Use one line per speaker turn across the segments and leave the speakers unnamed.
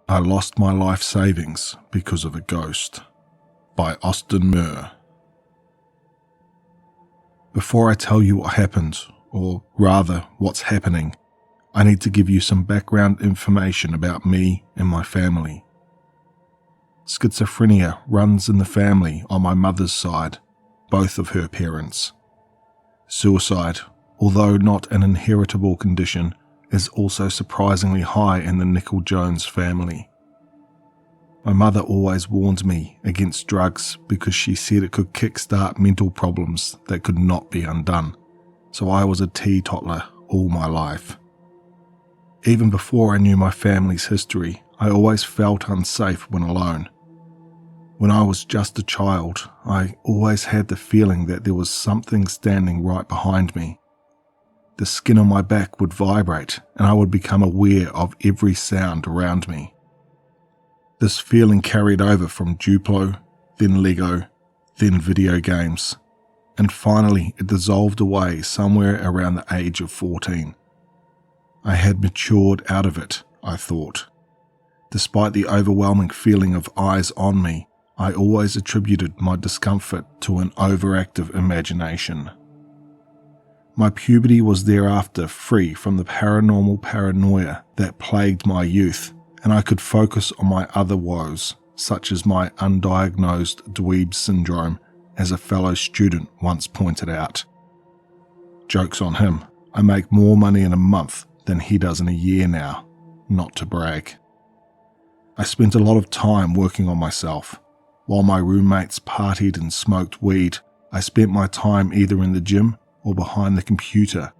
I Lost My Life Savings Because of a Ghost by Murre. Before I tell you what happened, or rather what's happening, I need to give you some background information about me and my family. Schizophrenia runs in the family on my mother's side, both of her parents. Suicide, although not an inheritable condition, is also surprisingly high in the Nicholl-Jones family. My mother always warned me against drugs because she said it could kickstart mental problems that could not be undone, so I was a teetotaler all my life. Even before I knew my family's history, I always felt unsafe when alone. When I was just a child, I always had the feeling that there was something standing right behind me. The skin on my back would vibrate and I would become aware of every sound around me. This feeling carried over from Duplo, then Lego, then video games, and finally it dissolved away somewhere around the age of 14. I had matured out of it, I thought. Despite the overwhelming feeling of eyes on me, I always attributed my discomfort to an overactive imagination. My puberty was thereafter free from the paranormal paranoia that plagued my youth, and I could focus on my other woes, such as my undiagnosed dweeb syndrome, as a fellow student once pointed out. Joke's on him, I make more money in a month than he does in a year now, not to brag. I spent a lot of time working on myself. While my roommates partied and smoked weed, I spent my time either in the gym or behind the computer.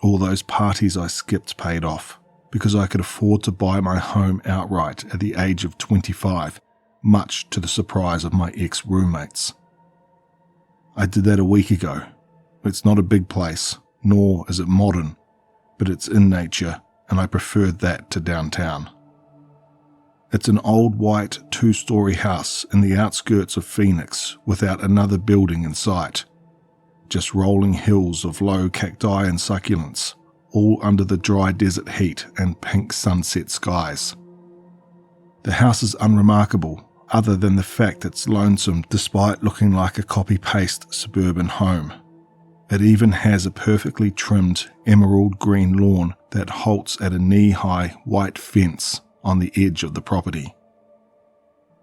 All those parties I skipped paid off, because I could afford to buy my home outright at the age of 25, much to the surprise of my ex-roommates. I did that a week ago. It's not a big place, nor is it modern, but it's in nature, and I preferred that to downtown. It's an old white 2-story house in the outskirts of Phoenix without another building in sight. Just rolling hills of low cacti and succulents, all under the dry desert heat and pink sunset skies. The house is unremarkable, other than the fact it's lonesome despite looking like a copy-paste suburban home. It even has a perfectly trimmed emerald green lawn that halts at a knee-high white fence on the edge of the property.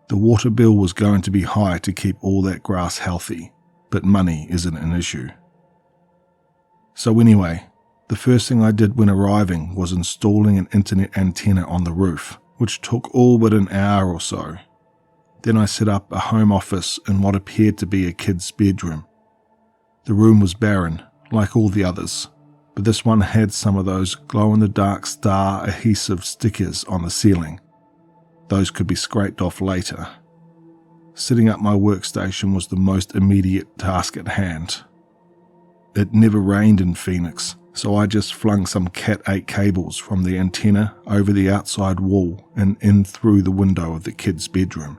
The water bill was going to be high to keep all that grass healthy, but money isn't an issue. So anyway, the first thing I did when arriving was installing an internet antenna on the roof, which took all but an hour or so. Then I set up a home office in what appeared to be a kid's bedroom. The room was barren, like all the others, but this one had some of those glow-in-the-dark star adhesive stickers on the ceiling. Those could be scraped off later. Setting up my workstation was the most immediate task at hand. It never rained in Phoenix, so I just flung some Cat 8 cables from the antenna over the outside wall and in through the window of the kid's bedroom.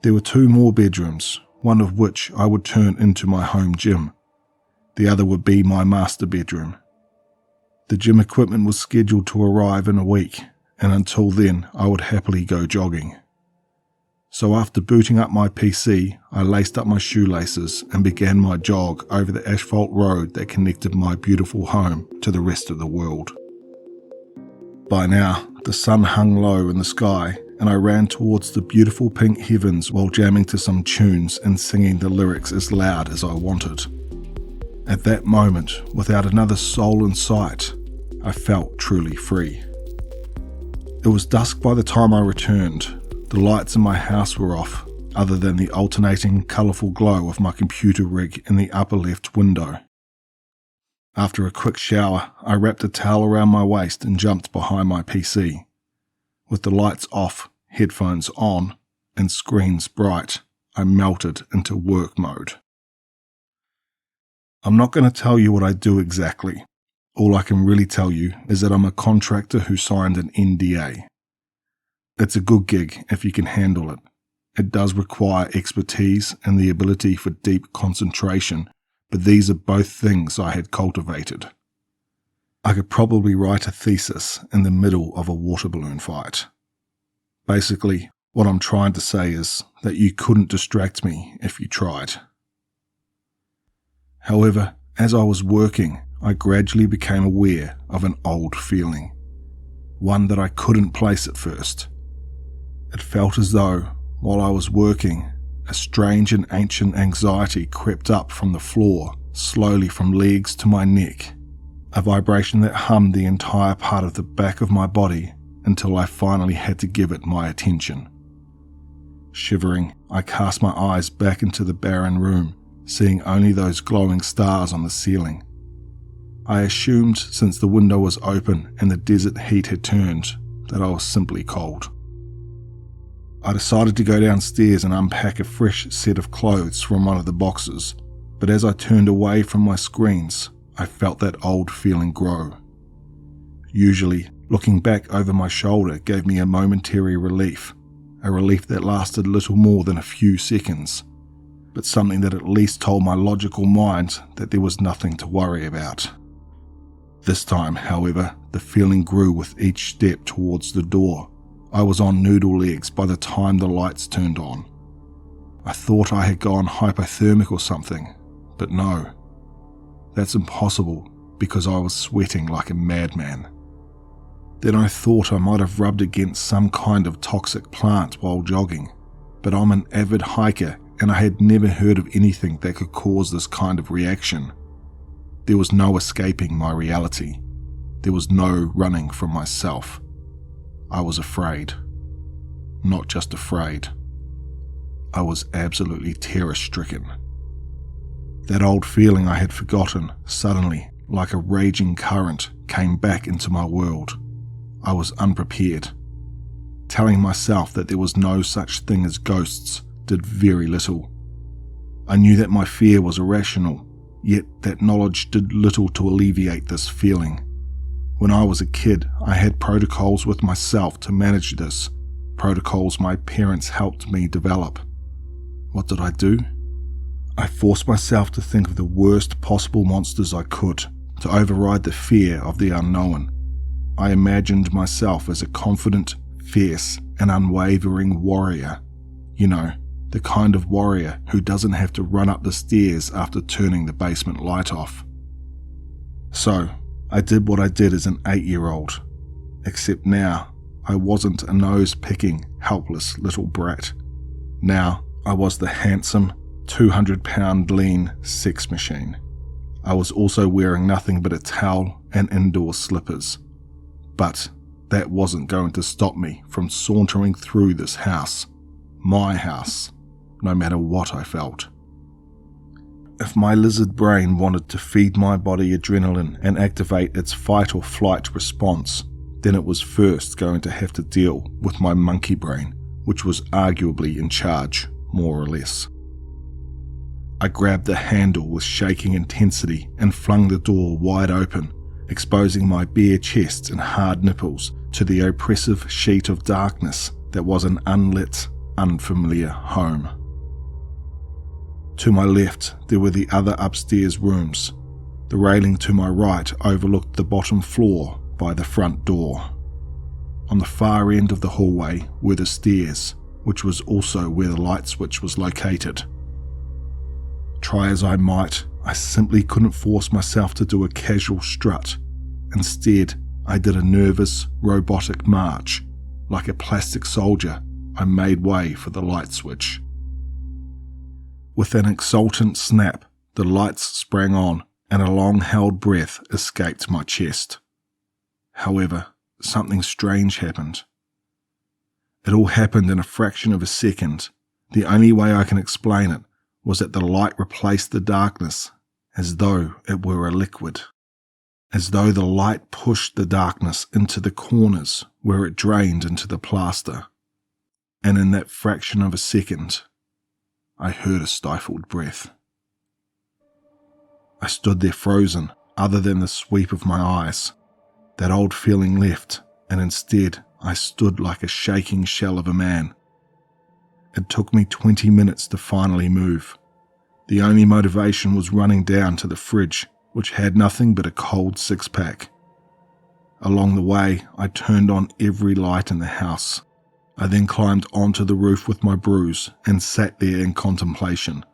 There were 2 more bedrooms, one of which I would turn into my home gym. The other would be my master bedroom. The gym equipment was scheduled to arrive in a week, and until then I would happily go jogging. So after booting up my PC, I laced up my shoelaces and began my jog over the asphalt road that connected my beautiful home to the rest of the world. By now, the sun hung low in the sky, and I ran towards the beautiful pink heavens while jamming to some tunes and singing the lyrics as loud as I wanted. At that moment, without another soul in sight, I felt truly free. It was dusk by the time I returned. The lights in my house were off, other than the alternating colourful glow of my computer rig in the upper left window. After a quick shower, I wrapped a towel around my waist and jumped behind my PC. With the lights off, headphones on, and screens bright, I melted into work mode. I'm not going to tell you what I do exactly. All I can really tell you is that I'm a contractor who signed an NDA. It's a good gig if you can handle it. It does require expertise and the ability for deep concentration, but these are both things I had cultivated. I could probably write a thesis in the middle of a water balloon fight. Basically, what I'm trying to say is that you couldn't distract me if you tried. However, as I was working, I gradually became aware of an old feeling, one that I couldn't place at first. It felt as though, while I was working, a strange and ancient anxiety crept up from the floor, slowly from legs to my neck, a vibration that hummed the entire part of the back of my body until I finally had to give it my attention. Shivering, I cast my eyes back into the barren room, seeing only those glowing stars on the ceiling. I assumed, since the window was open and the desert heat had turned, that I was simply cold. I decided to go downstairs and unpack a fresh set of clothes from one of the boxes, but as I turned away from my screens, I felt that old feeling grow. Usually, looking back over my shoulder gave me a momentary relief, a relief that lasted little more than a few seconds, but something that at least told my logical mind that there was nothing to worry about. This time, however, the feeling grew with each step towards the door. I was on noodle legs by the time the lights turned on. I thought I had gone hypothermic or something, but no. That's impossible because I was sweating like a madman. Then I thought I might have rubbed against some kind of toxic plant while jogging, but I'm an avid hiker and I had never heard of anything that could cause this kind of reaction. There was no escaping my reality. There was no running from myself. I was afraid. Not just afraid. I was absolutely terror-stricken. That old feeling I had forgotten suddenly, like a raging current, came back into my world. I was unprepared. Telling myself that there was no such thing as ghosts did very little. I knew that my fear was irrational, yet that knowledge did little to alleviate this feeling. When I was a kid, I had protocols with myself to manage this, protocols my parents helped me develop. What did I do? I forced myself to think of the worst possible monsters I could, to override the fear of the unknown. I imagined myself as a confident, fierce, and unwavering warrior. You know, the kind of warrior who doesn't have to run up the stairs after turning the basement light off. So, I did what I did as an 8-year-old, except now I wasn't a nose-picking, helpless little brat. Now I was the handsome, 200-pound lean sex machine. I was also wearing nothing but a towel and indoor slippers. But that wasn't going to stop me from sauntering through this house, my house, no matter what I felt. If my lizard brain wanted to feed my body adrenaline and activate its fight or flight response, then it was first going to have to deal with my monkey brain, which was arguably in charge, more or less. I grabbed the handle with shaking intensity and flung the door wide open, exposing my bare chest and hard nipples to the oppressive sheet of darkness that was an unlit, unfamiliar home. To my left, there were the other upstairs rooms. The railing to my right overlooked the bottom floor by the front door. On the far end of the hallway were the stairs, which was also where the light switch was located. Try as I might, I simply couldn't force myself to do a casual strut. Instead, I did a nervous, robotic march. Like a plastic soldier, I made way for the light switch. With an exultant snap, the lights sprang on and a long-held breath escaped my chest. However, something strange happened. It all happened in a fraction of a second. The only way I can explain it was that the light replaced the darkness as though it were a liquid. As though the light pushed the darkness into the corners where it drained into the plaster. And in that fraction of a second, I heard a stifled breath. I stood there frozen, other than the sweep of my eyes. That old feeling left, and instead I stood like a shaking shell of a man. It took me 20 minutes to finally move. The only motivation was running down to the fridge, which had nothing but a cold 6-pack. Along the way, I turned on every light in the house. I then climbed onto the roof with my bruise and sat there in contemplation.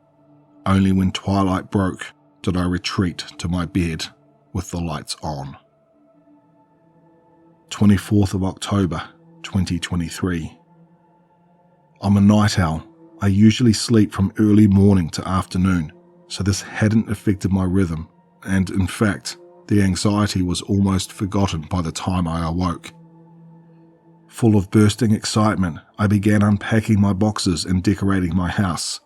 Only when twilight broke did I retreat to my bed with the lights on. 24th of October, 2023. I'm a night owl. I usually sleep from early morning to afternoon, so this hadn't affected my rhythm, and in fact, the anxiety was almost forgotten by the time I awoke. Full of bursting excitement, I began unpacking my boxes and decorating my house.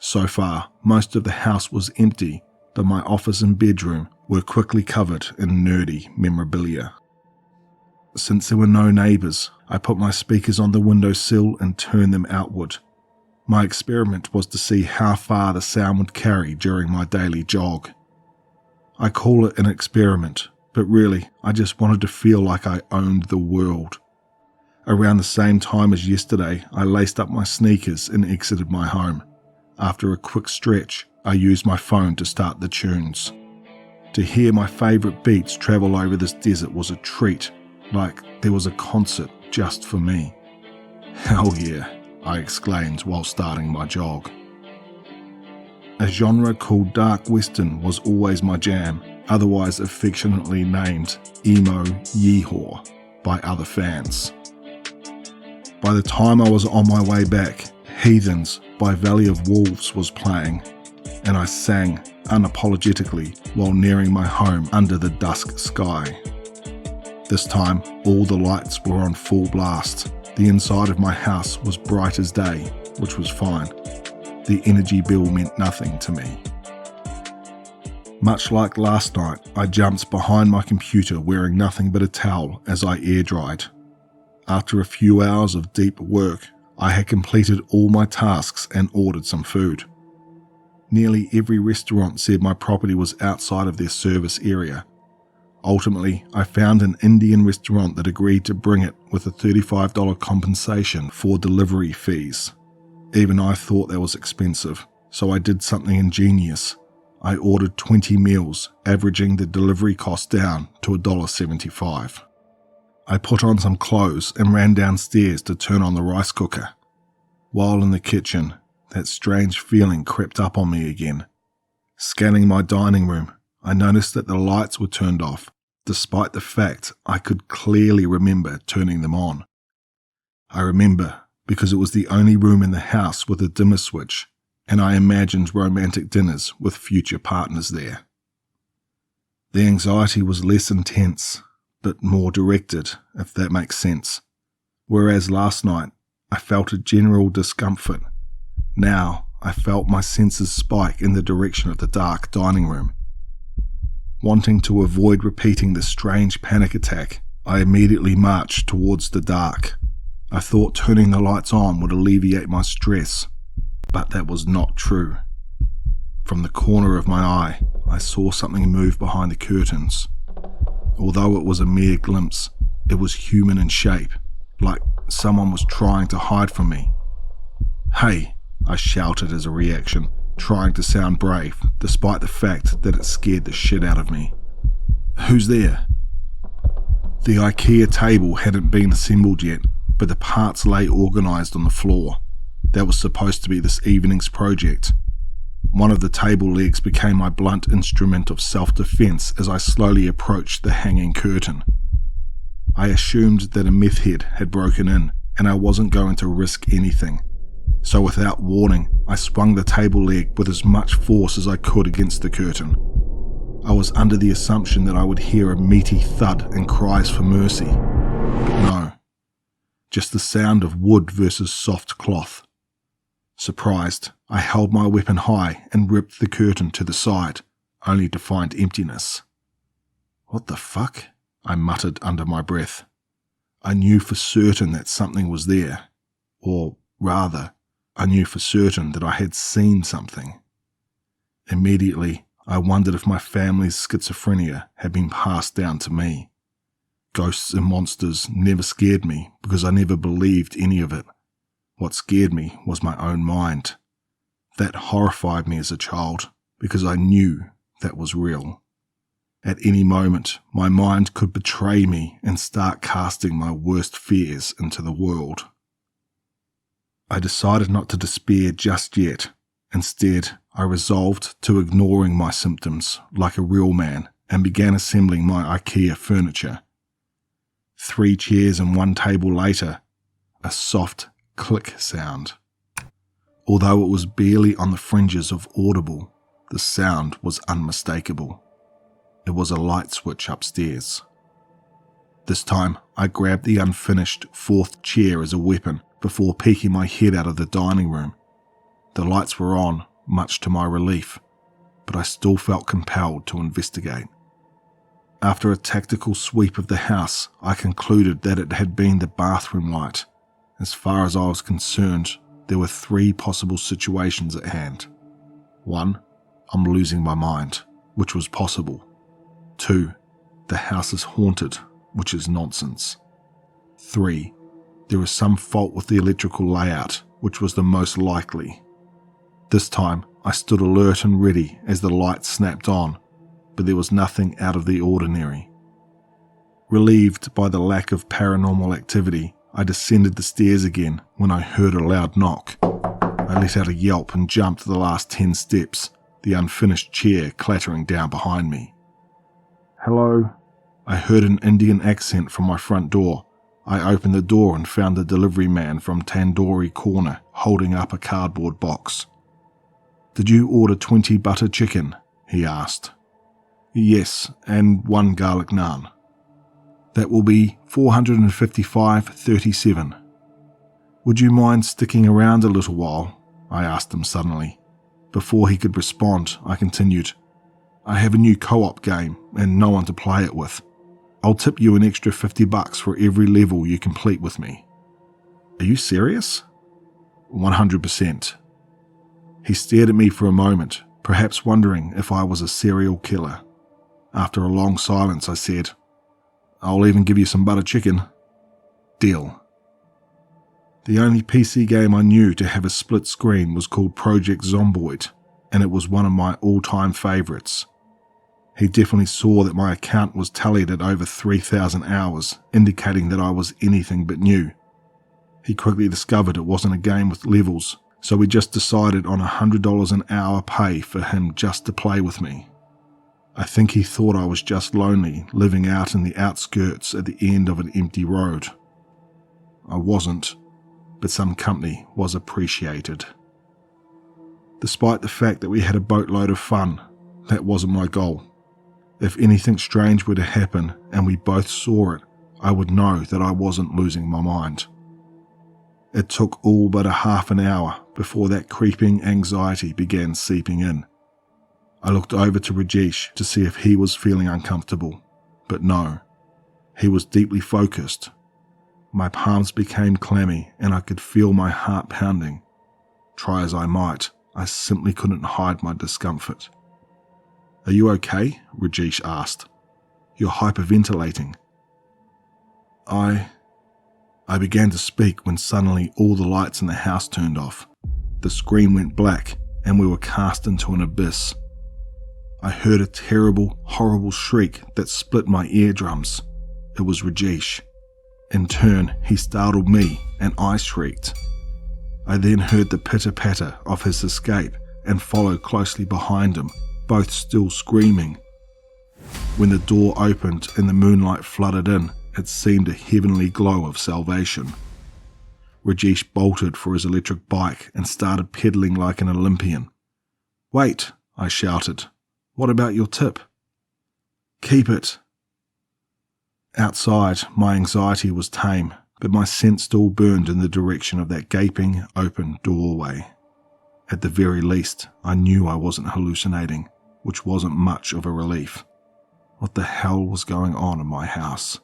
So far, most of the house was empty, but my office and bedroom were quickly covered in nerdy memorabilia. Since there were no neighbours, I put my speakers on the windowsill and turned them outward. My experiment was to see how far the sound would carry during my daily jog. I call it an experiment, but really, I just wanted to feel like I owned the world. Around the same time as yesterday, I laced up my sneakers and exited my home. After a quick stretch, I used my phone to start the tunes. To hear my favourite beats travel over this desert was a treat, like there was a concert just for me. Hell yeah, I exclaimed while starting my jog. A genre called Dark Western was always my jam, otherwise affectionately named Emo Yeehaw by other fans. By the time I was on my way back, Heathens by Valley of Wolves was playing, and I sang unapologetically while nearing my home under the dusk sky. This time, all the lights were on full blast. The inside of my house was bright as day, which was fine. The energy bill meant nothing to me. Much like last night, I jumped behind my computer wearing nothing but a towel as I air dried. After a few hours of deep work, I had completed all my tasks and ordered some food. Nearly every restaurant said my property was outside of their service area. Ultimately, I found an Indian restaurant that agreed to bring it with a $35 compensation for delivery fees. Even I thought that was expensive, so I did something ingenious. I ordered 20 meals, averaging the delivery cost down to $1.75. I put on some clothes and ran downstairs to turn on the rice cooker. While in the kitchen, that strange feeling crept up on me again. Scanning my dining room, I noticed that the lights were turned off, despite the fact I could clearly remember turning them on. I remember because it was the only room in the house with a dimmer switch, and I imagined romantic dinners with future partners there. The anxiety was less intense, but more directed, if that makes sense. Whereas last night, I felt a general discomfort. Now, I felt my senses spike in the direction of the dark dining room. Wanting to avoid repeating the strange panic attack, I immediately marched towards the dark. I thought turning the lights on would alleviate my stress, but that was not true. From the corner of my eye, I saw something move behind the curtains. Although it was a mere glimpse, it was human in shape, like someone was trying to hide from me. "Hey," I shouted as a reaction, trying to sound brave, despite the fact that it scared the shit out of me. "Who's there?" The IKEA table hadn't been assembled yet, but the parts lay organised on the floor. That was supposed to be this evening's project. One of the table legs became my blunt instrument of self-defence as I slowly approached the hanging curtain. I assumed that a meth head had broken in, and I wasn't going to risk anything. So without warning, I swung the table leg with as much force as I could against the curtain. I was under the assumption that I would hear a meaty thud and cries for mercy. But no, just the sound of wood versus soft cloth. Surprised, I held my weapon high and ripped the curtain to the side, only to find emptiness. "What the fuck?" I muttered under my breath. I knew for certain that something was there. Or rather, I knew for certain that I had seen something. Immediately, I wondered if my family's schizophrenia had been passed down to me. Ghosts and monsters never scared me because I never believed any of it. What scared me was my own mind. That horrified me as a child because I knew that was real. At any moment, my mind could betray me and start casting my worst fears into the world. I decided not to despair just yet. Instead, I resolved to ignoring my symptoms like a real man and began assembling my IKEA furniture. 3 chairs and 1 table later, a soft click sound. Although it was barely on the fringes of audible, the sound was unmistakable. It was a light switch upstairs. This time, I grabbed the unfinished 4th chair as a weapon before peeking my head out of the dining room. The lights were on, much to my relief, but I still felt compelled to investigate. After a tactical sweep of the house, I concluded that it had been the bathroom light. As far as I was concerned, there were 3 possible situations at hand. 1, I'm losing my mind, which was possible. 2, the house is haunted, which is nonsense. 3, there is some fault with the electrical layout, which was the most likely. This time, I stood alert and ready as the light snapped on, but there was nothing out of the ordinary. Relieved by the lack of paranormal activity, I descended the stairs again when I heard a loud knock. I let out a yelp and jumped the last 10 steps, the unfinished chair clattering down behind me. "Hello?" I heard an Indian accent from my front door. I opened the door and found the delivery man from Tandoori Corner holding up a cardboard box. "Did you order 20 butter chicken?" he asked. "Yes, and 1 garlic naan." "That will be $455.37. "Would you mind sticking around a little while?" I asked him suddenly. Before he could respond, I continued, "I have a new co-op game and no one to play it with. I'll tip you an extra $50 for every level you complete with me." "Are you serious?" "100%. He stared at me for a moment, perhaps wondering if I was a serial killer. After a long silence, I said, "I'll even give you some butter chicken." "Deal." The only PC game I knew to have a split screen was called Project Zomboid, and it was one of my all-time favourites. He definitely saw that my account was tallied at over 3,000 hours, indicating that I was anything but new. He quickly discovered it wasn't a game with levels, so we just decided on $100 an hour pay for him just to play with me. I think he thought I was just lonely, living out in the outskirts at the end of an empty road. I wasn't, but some company was appreciated. Despite the fact that we had a boatload of fun, that wasn't my goal. If anything strange were to happen and we both saw it, I would know that I wasn't losing my mind. It took all but a half an hour before that creeping anxiety began seeping in. I looked over to Rajesh to see if he was feeling uncomfortable, but no, he was deeply focused. My palms became clammy and I could feel my heart pounding. Try as I might, I simply couldn't hide my discomfort. "Are you okay?" Rajesh asked. "You're hyperventilating." I began to speak when suddenly all the lights in the house turned off. The screen went black and we were cast into an abyss. I heard a terrible, horrible shriek that split my eardrums. It was Rajesh. In turn, he startled me and I shrieked. I then heard the pitter-patter of his escape and followed closely behind him, both still screaming. When the door opened and the moonlight flooded in, it seemed a heavenly glow of salvation. Rajesh bolted for his electric bike and started pedaling like an Olympian. "Wait," I shouted. "What about your tip?" "Keep it." Outside, my anxiety was tame, but my scent still burned in the direction of that gaping, open doorway. At the very least, I knew I wasn't hallucinating, which wasn't much of a relief. What the hell was going on in my house?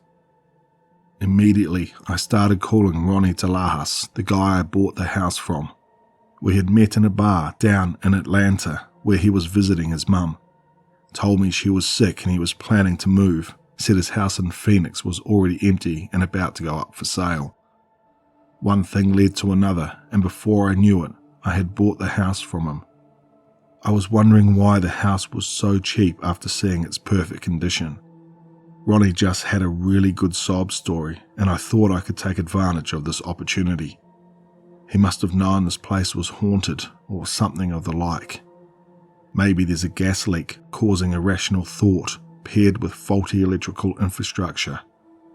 Immediately, I started calling Ronnie Talahas, the guy I bought the house from. We had met in a bar down in Atlanta where he was visiting his mum. Told me she was sick and he was planning to move, said his house in Phoenix was already empty and about to go up for sale. One thing led to another, and before I knew it, I had bought the house from him. I was wondering why the house was so cheap after seeing its perfect condition. Ronnie just had a really good sob story, and I thought I could take advantage of this opportunity. He must have known this place was haunted or something of the like. Maybe there's a gas leak causing irrational thought paired with faulty electrical infrastructure.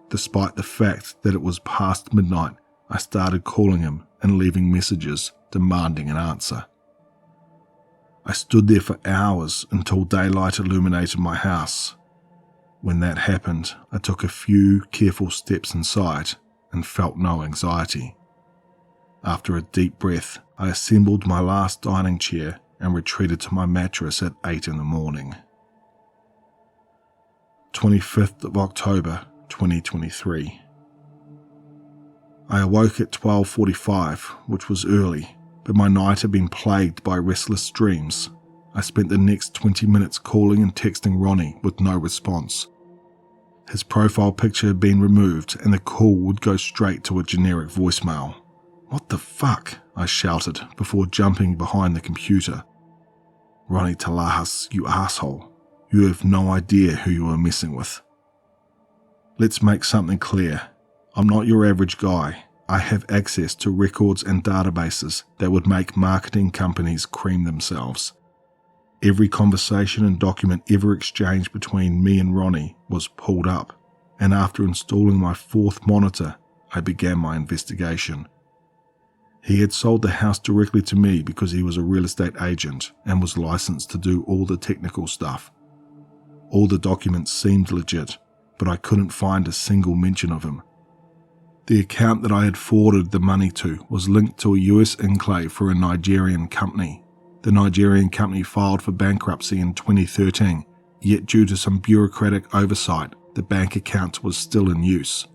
Despite the fact that it was past midnight, I started calling him and leaving messages demanding an answer. I stood there for hours until daylight illuminated my house. When that happened, I took a few careful steps inside and felt no anxiety. After a deep breath, I assembled my last dining chair and retreated to my mattress at 8 in the morning. 25th of October, 2023. I awoke at 12:45, which was early, but my night had been plagued by restless dreams. I spent the next 20 minutes calling and texting Ronnie with no response. His profile picture had been removed and the call would go straight to a generic voicemail. "What the fuck?" I shouted before jumping behind the computer. "Ronnie Talahas, you asshole. You have no idea who you are messing with. Let's make something clear. I'm not your average guy. I have access to records and databases that would make marketing companies cream themselves. Every conversation and document ever exchanged between me and Ronnie was pulled up, and after installing my 4th monitor, I began my investigation. He had sold the house directly to me because he was a real estate agent and was licensed to do all the technical stuff. All the documents seemed legit, but I couldn't find a single mention of him. The account that I had forwarded the money to was linked to a US enclave for a Nigerian company. The Nigerian company filed for bankruptcy in 2013, yet due to some bureaucratic oversight, the bank account was still in use.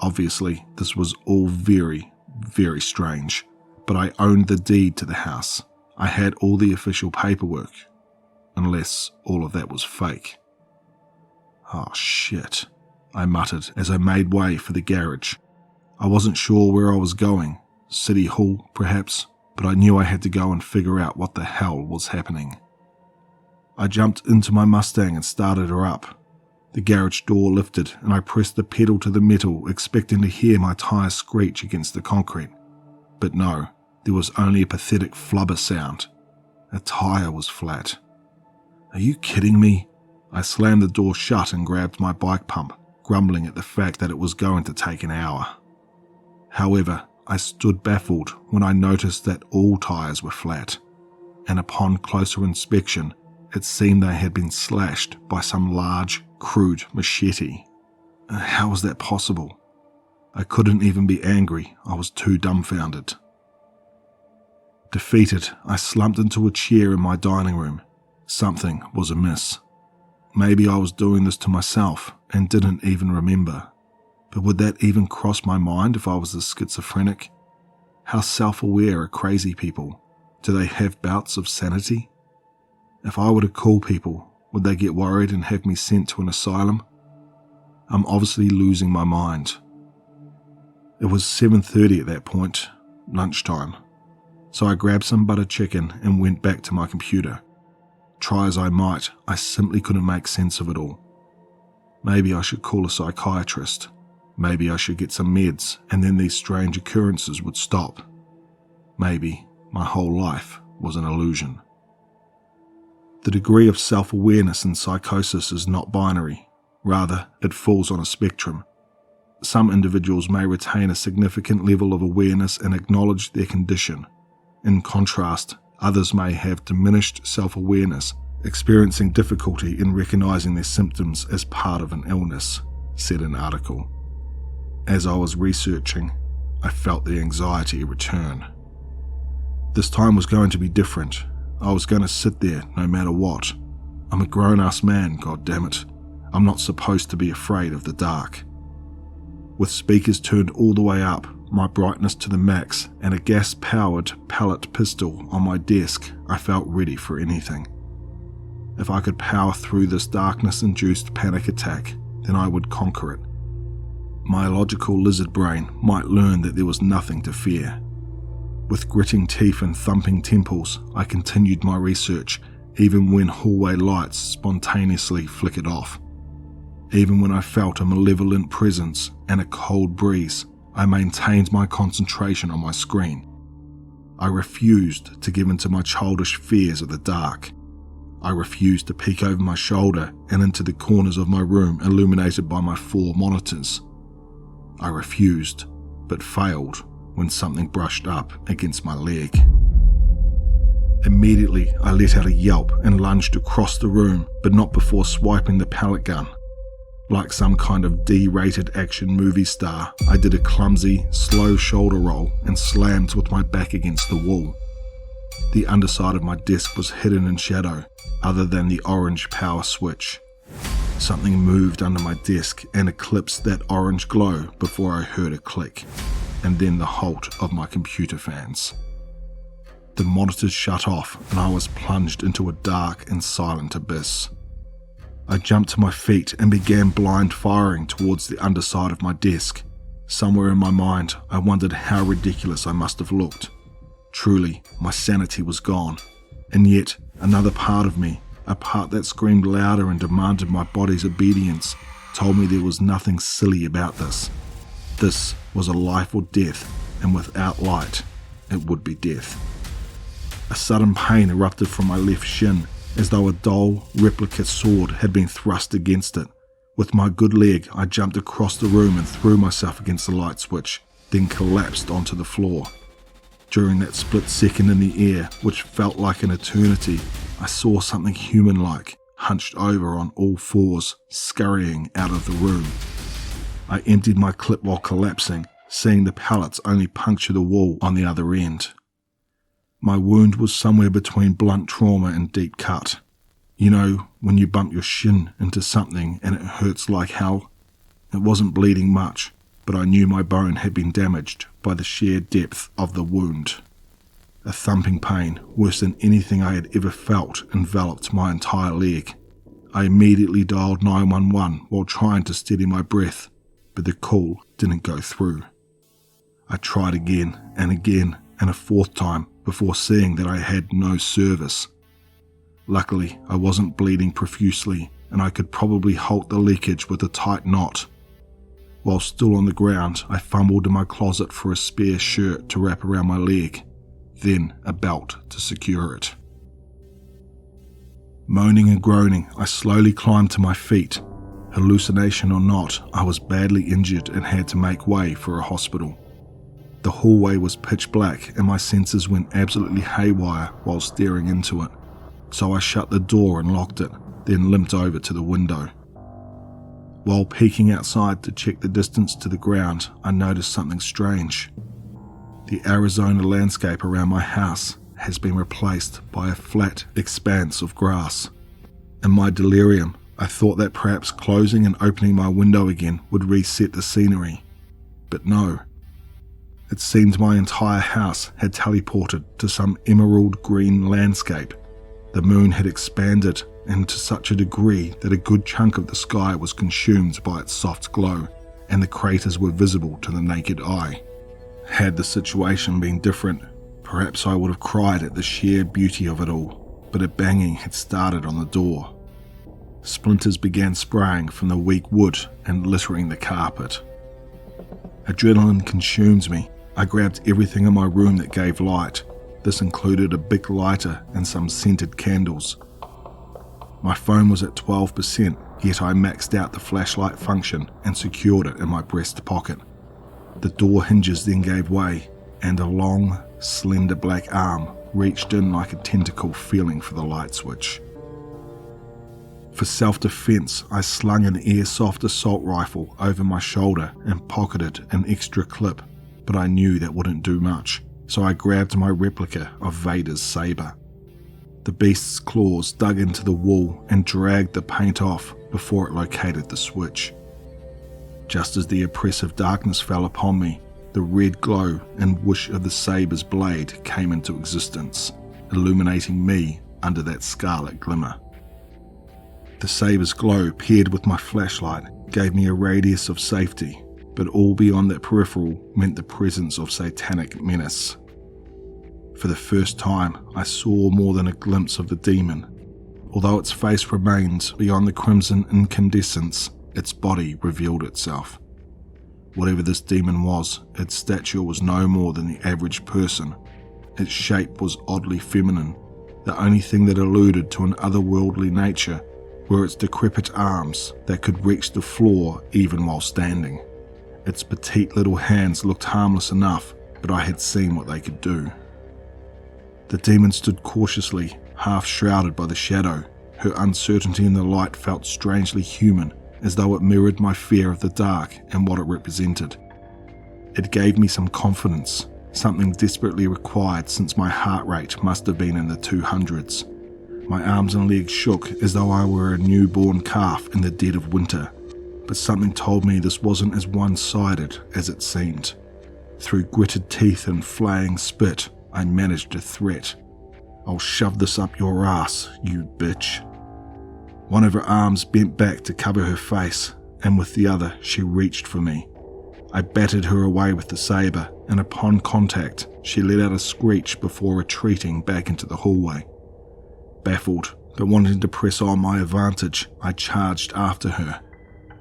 Obviously, this was all very, very strange, but I owned the deed to the house. I had all the official paperwork, unless all of that was fake. "Oh shit," I muttered as I made way for the garage. I wasn't sure where I was going, City Hall perhaps, but I knew I had to go and figure out what the hell was happening. I jumped into my Mustang and started her up. The garage door lifted and I pressed the pedal to the metal, expecting to hear my tires screech against the concrete. But no, there was only a pathetic flubber sound. A tire was flat. "Are you kidding me?" I slammed the door shut and grabbed my bike pump, grumbling at the fact that it was going to take an hour. However, I stood baffled when I noticed that all tires were flat, and upon closer inspection, it seemed they had been slashed by some large, crude machete. How was that possible? I couldn't even be angry, I was too dumbfounded. Defeated, I slumped into a chair in my dining room. Something was amiss. Maybe I was doing this to myself and didn't even remember. But would that even cross my mind if I was a schizophrenic? How self-aware are crazy people? Do they have bouts of sanity? If I were to call people, would they get worried and have me sent to an asylum? I'm obviously losing my mind. It was 7:30 at that point, lunchtime. So I grabbed some butter chicken and went back to my computer. Try as I might, I simply couldn't make sense of it all. Maybe I should call a psychiatrist. Maybe I should get some meds and then these strange occurrences would stop. Maybe my whole life was an illusion. The degree of self-awareness in psychosis is not binary. Rather, it falls on a spectrum. Some individuals may retain a significant level of awareness and acknowledge their condition. In contrast, others may have diminished self-awareness, experiencing difficulty in recognizing their symptoms as part of an illness, said an article. As I was researching, I felt the anxiety return. This time was going to be different. I was going to sit there no matter what. I'm a grown-ass man, goddammit. I'm not supposed to be afraid of the dark. With speakers turned all the way up, my brightness to the max, and a gas-powered pellet pistol on my desk, I felt ready for anything. If I could power through this darkness-induced panic attack, then I would conquer it. My illogical lizard brain might learn that there was nothing to fear. With gritting teeth and thumping temples, I continued my research, even when hallway lights spontaneously flickered off. Even when I felt a malevolent presence and a cold breeze, I maintained my concentration on my screen. I refused to give in to my childish fears of the dark. I refused to peek over my shoulder and into the corners of my room illuminated by my 4 monitors. I refused, but failed when something brushed up against my leg. Immediately, I let out a yelp and lunged across the room, but not before swiping the pellet gun. Like some kind of D-rated action movie star, I did a clumsy, slow shoulder roll and slammed with my back against the wall. The underside of my desk was hidden in shadow, other than the orange power switch. Something moved under my desk and eclipsed that orange glow before I heard a click, and then the halt of my computer fans. The monitors shut off and I was plunged into a dark and silent abyss. I jumped to my feet and began blind firing towards the underside of my desk. Somewhere in my mind, I wondered how ridiculous I must have looked. Truly, my sanity was gone, and yet another part of me, a part that screamed louder and demanded my body's obedience, told me there was nothing silly about this. This was a life or death, and without light, it would be death. A sudden pain erupted from my left shin, as though a dull replica sword had been thrust against it. With my good leg, I jumped across the room and threw myself against the light switch, then collapsed onto the floor. During that split second in the air, which felt like an eternity, I saw something human-like, hunched over on all fours, scurrying out of the room. I emptied my clip while collapsing, seeing the pellets only puncture the wall on the other end. My wound was somewhere between blunt trauma and deep cut. You know, when you bump your shin into something and it hurts like hell? It wasn't bleeding much, but I knew my bone had been damaged by the sheer depth of the wound. A thumping pain, worse than anything I had ever felt, enveloped my entire leg. I immediately dialed 911 while trying to steady my breath, but the call didn't go through. I tried again and a 4th time before seeing that I had no service. Luckily, I wasn't bleeding profusely, and I could probably halt the leakage with a tight knot. While still on the ground, I fumbled in my closet for a spare shirt to wrap around my leg, then a belt to secure it. Moaning and groaning, I slowly climbed to my feet. Hallucination or not, I was badly injured and had to make way for a hospital. The hallway was pitch black and my senses went absolutely haywire while staring into it, so I shut the door and locked it, then limped over to the window. While peeking outside to check the distance to the ground, I noticed something strange. The Arizona landscape around my house has been replaced by a flat expanse of grass. In my delirium, I thought that perhaps closing and opening my window again would reset the scenery. But no. It seemed my entire house had teleported to some emerald green landscape. The moon had expanded, and to such a degree that a good chunk of the sky was consumed by its soft glow, and the craters were visible to the naked eye. Had the situation been different, perhaps I would have cried at the sheer beauty of it all, but a banging had started on the door. Splinters began spraying from the weak wood and littering the carpet. Adrenaline consumed me. I grabbed everything in my room that gave light. This included a big lighter and some scented candles. My phone was at 12%, yet I maxed out the flashlight function and secured it in my breast pocket. The door hinges then gave way, and a long, slender black arm reached in like a tentacle feeling for the light switch. For self-defense, I slung an airsoft assault rifle over my shoulder and pocketed an extra clip, but I knew that wouldn't do much, so I grabbed my replica of Vader's saber. The beast's claws dug into the wall and dragged the paint off before it located the switch. Just as the oppressive darkness fell upon me, the red glow and whoosh of the saber's blade came into existence, illuminating me under that scarlet glimmer. The saber's glow paired with my flashlight gave me a radius of safety, but all beyond that peripheral meant the presence of satanic menace. For the first time, I saw more than a glimpse of the demon. Although its face remained beyond the crimson incandescence, its body revealed itself. Whatever this demon was, its stature was no more than the average person. Its shape was oddly feminine. The only thing that alluded to an otherworldly nature were its decrepit arms that could reach the floor even while standing. Its petite little hands looked harmless enough, but I had seen what they could do. The demon stood cautiously, half shrouded by the shadow. Her uncertainty in the light felt strangely human, as though it mirrored my fear of the dark and what it represented. It gave me some confidence, something desperately required since my heart rate must have been in the 200s. My arms and legs shook as though I were a newborn calf in the dead of winter, but something told me this wasn't as one-sided as it seemed. Through gritted teeth and flaying spit, I managed a threat. "I'll shove this up your ass, you bitch." One of her arms bent back to cover her face, and with the other she reached for me. I battered her away with the saber, and upon contact, she let out a screech before retreating back into the hallway. Baffled, but wanting to press on my advantage, I charged after her.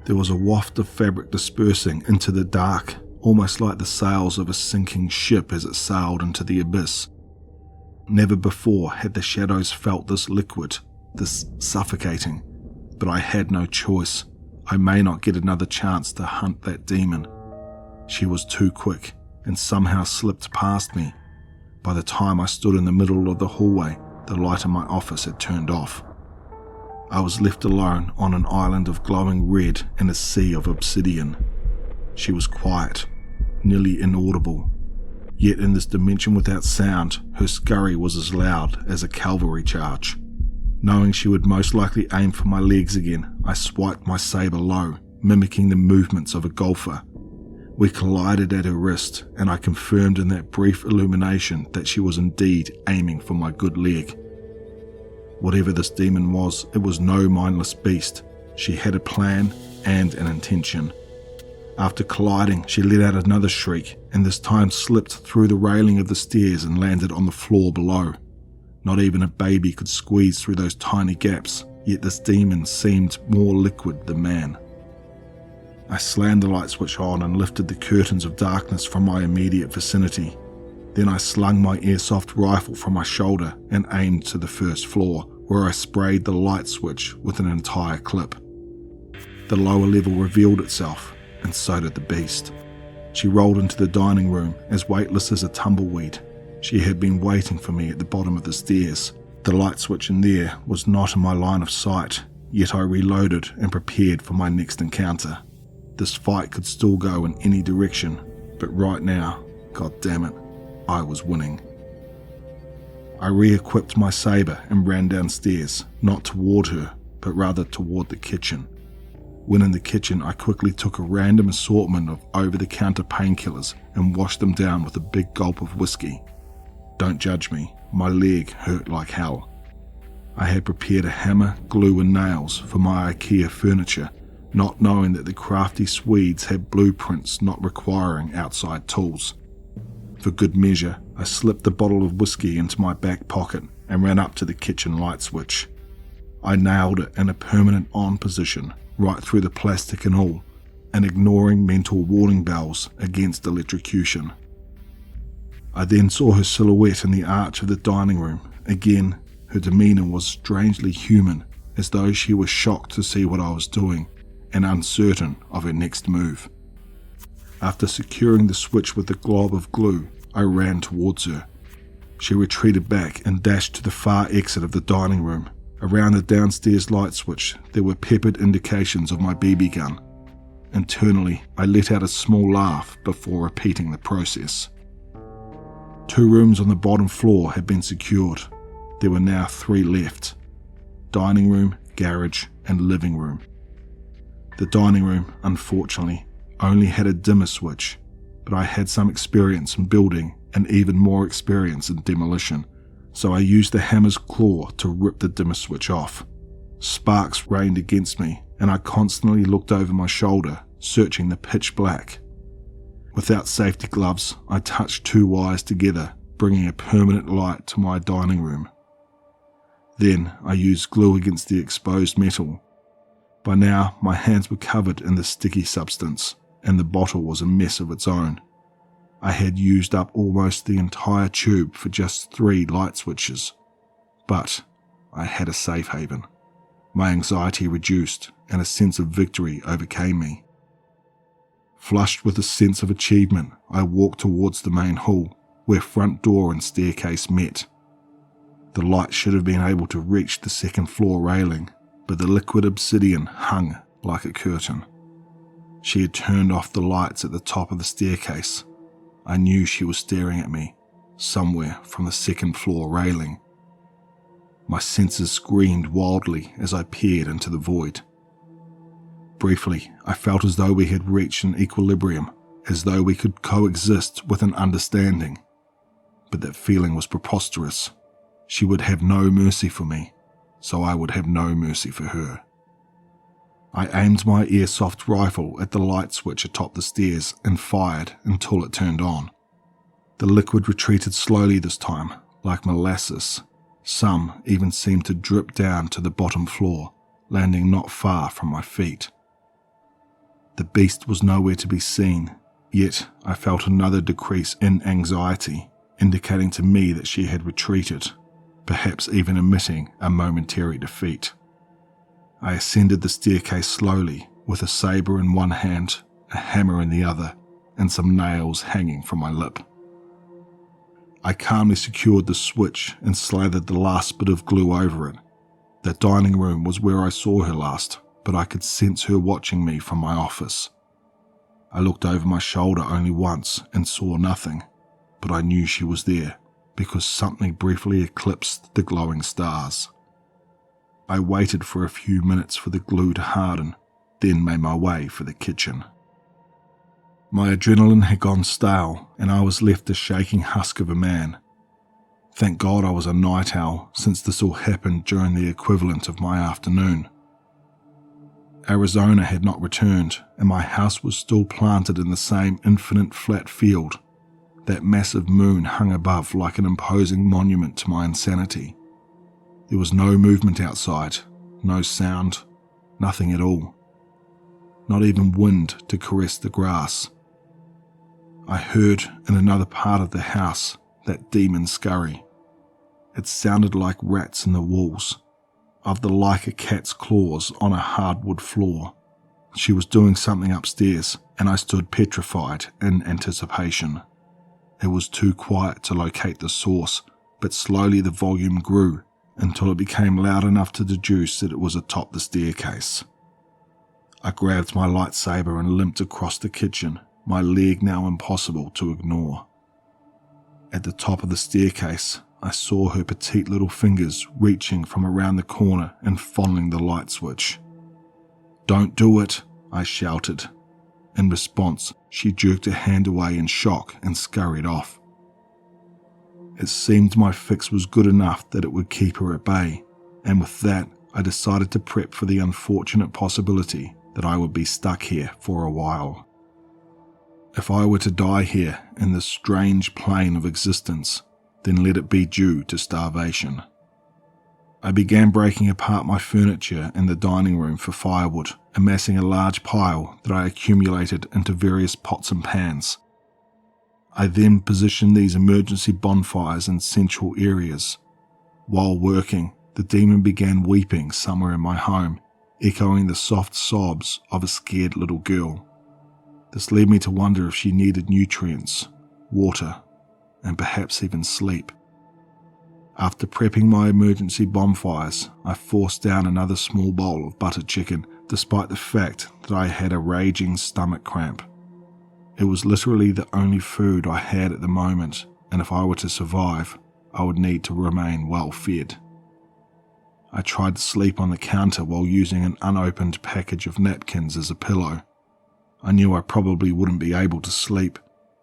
There was a waft of fabric dispersing into the dark, almost like the sails of a sinking ship as it sailed into the abyss. Never before had the shadows felt this liquid, this suffocating, but I had no choice. I may not get another chance to hunt that demon. She was too quick and somehow slipped past me. By the time I stood in the middle of the hallway, the light in my office had turned off. I was left alone on an island of glowing red in a sea of obsidian. She was quiet, nearly inaudible. Yet in this dimension without sound, her scurry was as loud as a cavalry charge. Knowing she would most likely aim for my legs again, I swiped my saber low, mimicking the movements of a golfer. We collided at her wrist, and I confirmed in that brief illumination that she was indeed aiming for my good leg. Whatever this demon was, it was no mindless beast. She had a plan and an intention. After colliding, she let out another shriek, and this time slipped through the railing of the stairs and landed on the floor below. Not even a baby could squeeze through those tiny gaps, yet this demon seemed more liquid than man. I slammed the light switch on and lifted the curtains of darkness from my immediate vicinity. Then I slung my airsoft rifle from my shoulder and aimed to the first floor, where I sprayed the light switch with an entire clip. The lower level revealed itself, and so did the beast. She rolled into the dining room as weightless as a tumbleweed. She had been waiting for me at the bottom of the stairs. The light switch in there was not in my line of sight, yet I reloaded and prepared for my next encounter. This fight could still go in any direction, but right now, god damn it, I was winning. I re-equipped my saber and ran downstairs, not toward her, but rather toward the kitchen. When in the kitchen, I quickly took a random assortment of over-the-counter painkillers and washed them down with a big gulp of whiskey. Don't judge me, my leg hurt like hell. I had prepared a hammer, glue and nails for my IKEA furniture, not knowing that the crafty Swedes had blueprints not requiring outside tools. For good measure, I slipped the bottle of whiskey into my back pocket and ran up to the kitchen light switch. I nailed it in a permanent on position, right through the plastic and all, and ignoring mental warning bells against electrocution. I then saw her silhouette in the arch of the dining room. Again, her demeanour was strangely human, as though she was shocked to see what I was doing, and uncertain of her next move. After securing the switch with the glob of glue, I ran towards her. She retreated back and dashed to the far exit of the dining room. Around the downstairs light switch, there were peppered indications of my BB gun. Internally, I let out a small laugh before repeating the process. 2 rooms on the bottom floor had been secured. There were now 3 left: dining room, garage, and living room. The dining room, unfortunately, only had a dimmer switch, but I had some experience in building and even more experience in demolition, so I used the hammer's claw to rip the dimmer switch off. Sparks rained against me, and I constantly looked over my shoulder, searching the pitch black. Without safety gloves, I touched 2 wires together, bringing a permanent light to my dining room. Then I used glue against the exposed metal. By now, my hands were covered in the sticky substance, and the bottle was a mess of its own. I had used up almost the entire tube for just 3 light switches. But I had a safe haven. My anxiety reduced, and a sense of victory overcame me. Flushed with a sense of achievement, I walked towards the main hall, where front door and staircase met. The light should have been able to reach the second floor railing, but the liquid obsidian hung like a curtain. She had turned off the lights at the top of the staircase. I knew she was staring at me, somewhere from the second floor railing. My senses screamed wildly as I peered into the void. Briefly, I felt as though we had reached an equilibrium, as though we could coexist with an understanding. But that feeling was preposterous. She would have no mercy for me, so I would have no mercy for her. I aimed my airsoft rifle at the light switch atop the stairs and fired until it turned on. The liquid retreated slowly this time, like molasses. Some even seemed to drip down to the bottom floor, landing not far from my feet. The beast was nowhere to be seen, yet I felt another decrease in anxiety, indicating to me that she had retreated, perhaps even admitting a momentary defeat. I ascended the staircase slowly, with a saber in one hand, a hammer in the other, and some nails hanging from my lip. I calmly secured the switch and slathered the last bit of glue over it. The dining room was where I saw her last, but I could sense her watching me from my office. I looked over my shoulder only once and saw nothing, but I knew she was there because something briefly eclipsed the glowing stars. I waited for a few minutes for the glue to harden, then made my way for the kitchen. My adrenaline had gone stale, and I was left a shaking husk of a man. Thank God I was a night owl, since this all happened during the equivalent of my afternoon. Arizona had not returned, and my house was still planted in the same infinite flat field. That massive moon hung above like an imposing monument to my insanity. There was no movement outside, no sound, nothing at all. Not even wind to caress the grass. I heard in another part of the house that demon scurry. It sounded like rats in the walls, of the like a cat's claws on a hardwood floor. She was doing something upstairs, and I stood petrified in anticipation. It was too quiet to locate the source, but slowly the volume grew until it became loud enough to deduce that it was atop the staircase. I grabbed my lightsaber and limped across the kitchen, my leg now impossible to ignore. At the top of the staircase, I saw her petite little fingers reaching from around the corner and fondling the light switch. "Don't do it," I shouted. In response, she jerked her hand away in shock and scurried off. It seemed my fix was good enough that it would keep her at bay, and with that, I decided to prep for the unfortunate possibility that I would be stuck here for a while. If I were to die here in this strange plane of existence, then let it be due to starvation. I began breaking apart my furniture in the dining room for firewood, amassing a large pile that I accumulated into various pots and pans. I then positioned these emergency bonfires in central areas. While working, the demon began weeping somewhere in my home, echoing the soft sobs of a scared little girl. This led me to wonder if she needed nutrients, water, and perhaps even sleep. After prepping my emergency bonfires, I forced down another small bowl of buttered chicken, despite the fact that I had a raging stomach cramp. It was literally the only food I had at the moment, and if I were to survive, I would need to remain well fed. I tried to sleep on the counter while using an unopened package of napkins as a pillow. I knew I probably wouldn't be able to sleep,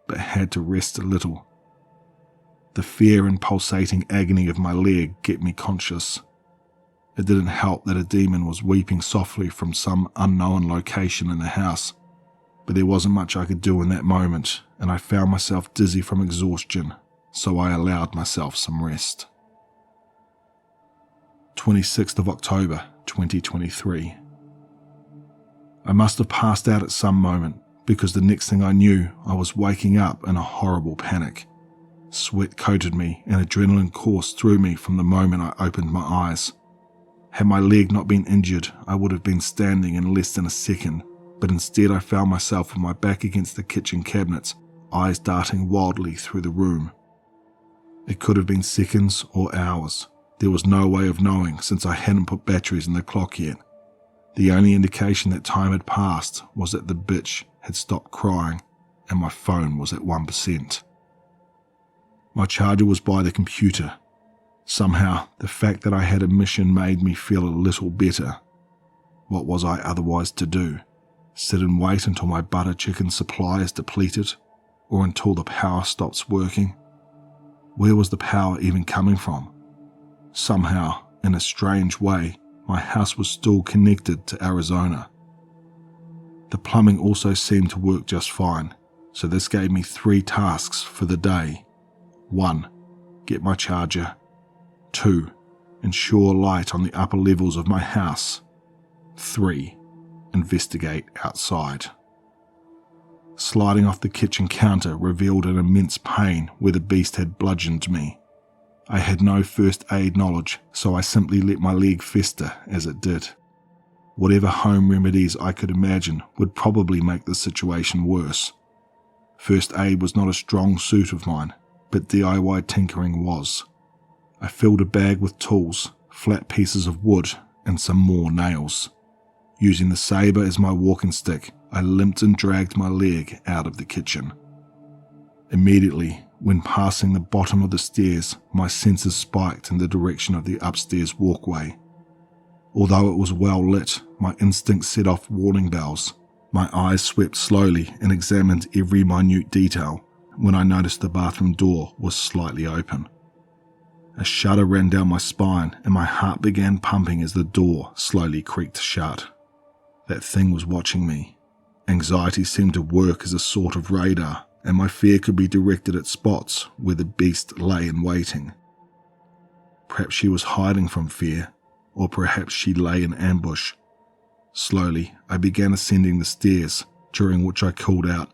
but had to rest a little. The fear and pulsating agony of my leg kept me conscious. It didn't help that a demon was weeping softly from some unknown location in the house, but there wasn't much I could do in that moment, and I found myself dizzy from exhaustion so I allowed myself some rest. 26th of October 2023. I must have passed out at some moment, because the next thing I knew, I was waking up in a horrible panic. Sweat coated me and adrenaline coursed through me from the moment I opened my eyes. Had my leg not been injured, I would have been standing in less than a second, but instead I found myself with my back against the kitchen cabinets, eyes darting wildly through the room. It could have been seconds or hours. There was no way of knowing since I hadn't put batteries in the clock yet. The only indication that time had passed was that the bitch had stopped crying and my phone was at 1%. My charger was by the computer. Somehow, the fact that I had a mission made me feel a little better. What was I otherwise to do? Sit and wait until my butter chicken supply is depleted? Or until the power stops working? Where was the power even coming from? Somehow, in a strange way, my house was still connected to Arizona. The plumbing also seemed to work just fine, so this gave me 3 tasks for the day. 1. Get my charger. 2. Ensure light on the upper levels of my house. 3. Investigate outside. Sliding off the kitchen counter revealed an immense pain where the beast had bludgeoned me. I had no first aid knowledge, so I simply let my leg fester as it did. Whatever home remedies I could imagine would probably make the situation worse. First aid was not a strong suit of mine, but DIY tinkering was. I filled a bag with tools, flat pieces of wood, and some more nails. Using the saber as my walking stick, I limped and dragged my leg out of the kitchen. Immediately, when passing the bottom of the stairs, my senses spiked in the direction of the upstairs walkway. Although it was well lit, my instincts set off warning bells. My eyes swept slowly and examined every minute detail when I noticed the bathroom door was slightly open. A shudder ran down my spine and my heart began pumping as the door slowly creaked shut. That thing was watching me. Anxiety seemed to work as a sort of radar, and my fear could be directed at spots where the beast lay in waiting. Perhaps she was hiding from fear, or perhaps she lay in ambush. Slowly, I began ascending the stairs, during which I called out,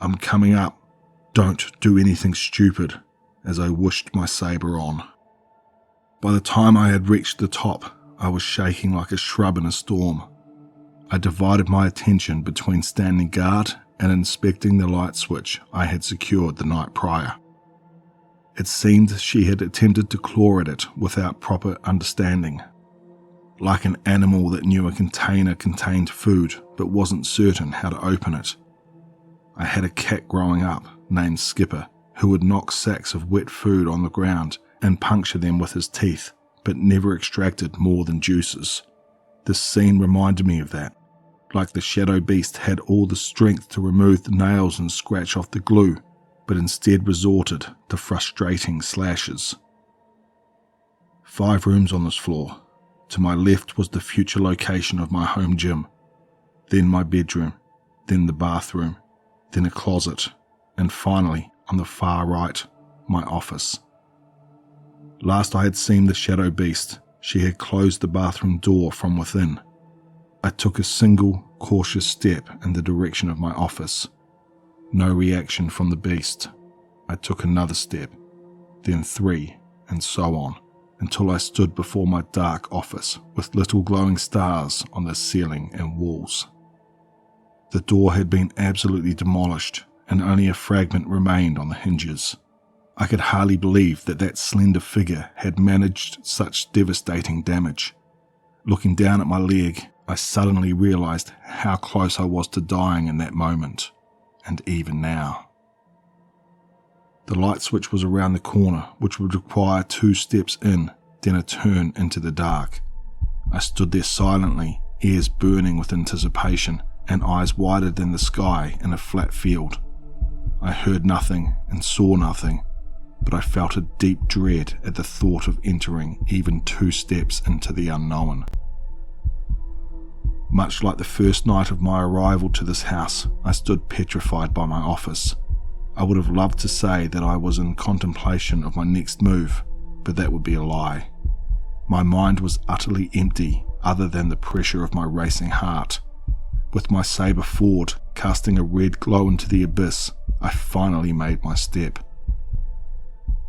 "I'm coming up. Don't do anything stupid," as I whooshed my saber on. By the time I had reached the top, I was shaking like a shrub in a storm. I divided my attention between standing guard and inspecting the light switch I had secured the night prior. It seemed she had attempted to claw at it without proper understanding. Like an animal that knew a container contained food but wasn't certain how to open it. I had a cat growing up named Skipper who would knock sacks of wet food on the ground and puncture them with his teeth, but never extracted more than juices. This scene reminded me of that. Like the shadow beast had all the strength to remove the nails and scratch off the glue, but instead resorted to frustrating slashes. 5 rooms on this floor. To my left was the future location of my home gym, then my bedroom, then the bathroom, then a closet, and finally, on the far right, my office. Last I had seen the shadow beast, she had closed the bathroom door from within. I took a single, cautious step in the direction of my office. No reaction from the beast. I took another step, then 3, and so on, until I stood before my dark office with little glowing stars on the ceiling and walls. The door had been absolutely demolished, and only a fragment remained on the hinges. I could hardly believe that that slender figure had managed such devastating damage. Looking down at my leg, I suddenly realized how close I was to dying in that moment, and even now. The light switch was around the corner, which would require 2 steps in, then a turn into the dark. I stood there silently, ears burning with anticipation, and eyes wider than the sky in a flat field. I heard nothing and saw nothing, but I felt a deep dread at the thought of entering even 2 steps into the unknown. Much like the first night of my arrival to this house, I stood petrified by my office. I would have loved to say that I was in contemplation of my next move, but that would be a lie. My mind was utterly empty other than the pressure of my racing heart. With my saber forward, casting a red glow into the abyss, I finally made my step.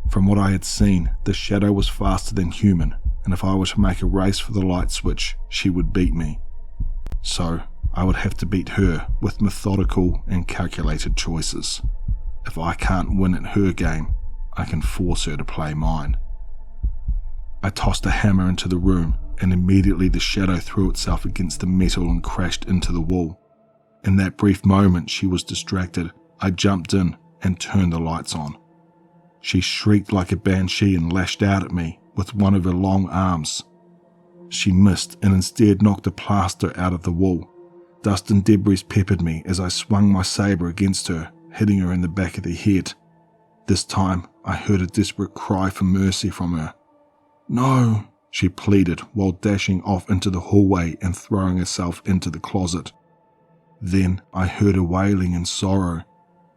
From what I had seen, the shadow was faster than human, and if I were to make a race for the light switch, she would beat me. So, I would have to beat her with methodical and calculated choices. If I can't win at her game, I can force her to play mine. I tossed a hammer into the room, and immediately the shadow threw itself against the metal and crashed into the wall. In that brief moment she was distracted, I jumped in and turned the lights on. She shrieked like a banshee and lashed out at me with one of her long arms. She missed and instead knocked a plaster out of the wall. Dust and debris peppered me as I swung my saber against her, hitting her in the back of the head. This time I heard a desperate cry for mercy from her. "No," she pleaded while dashing off into the hallway and throwing herself into the closet. Then I heard a wailing in sorrow,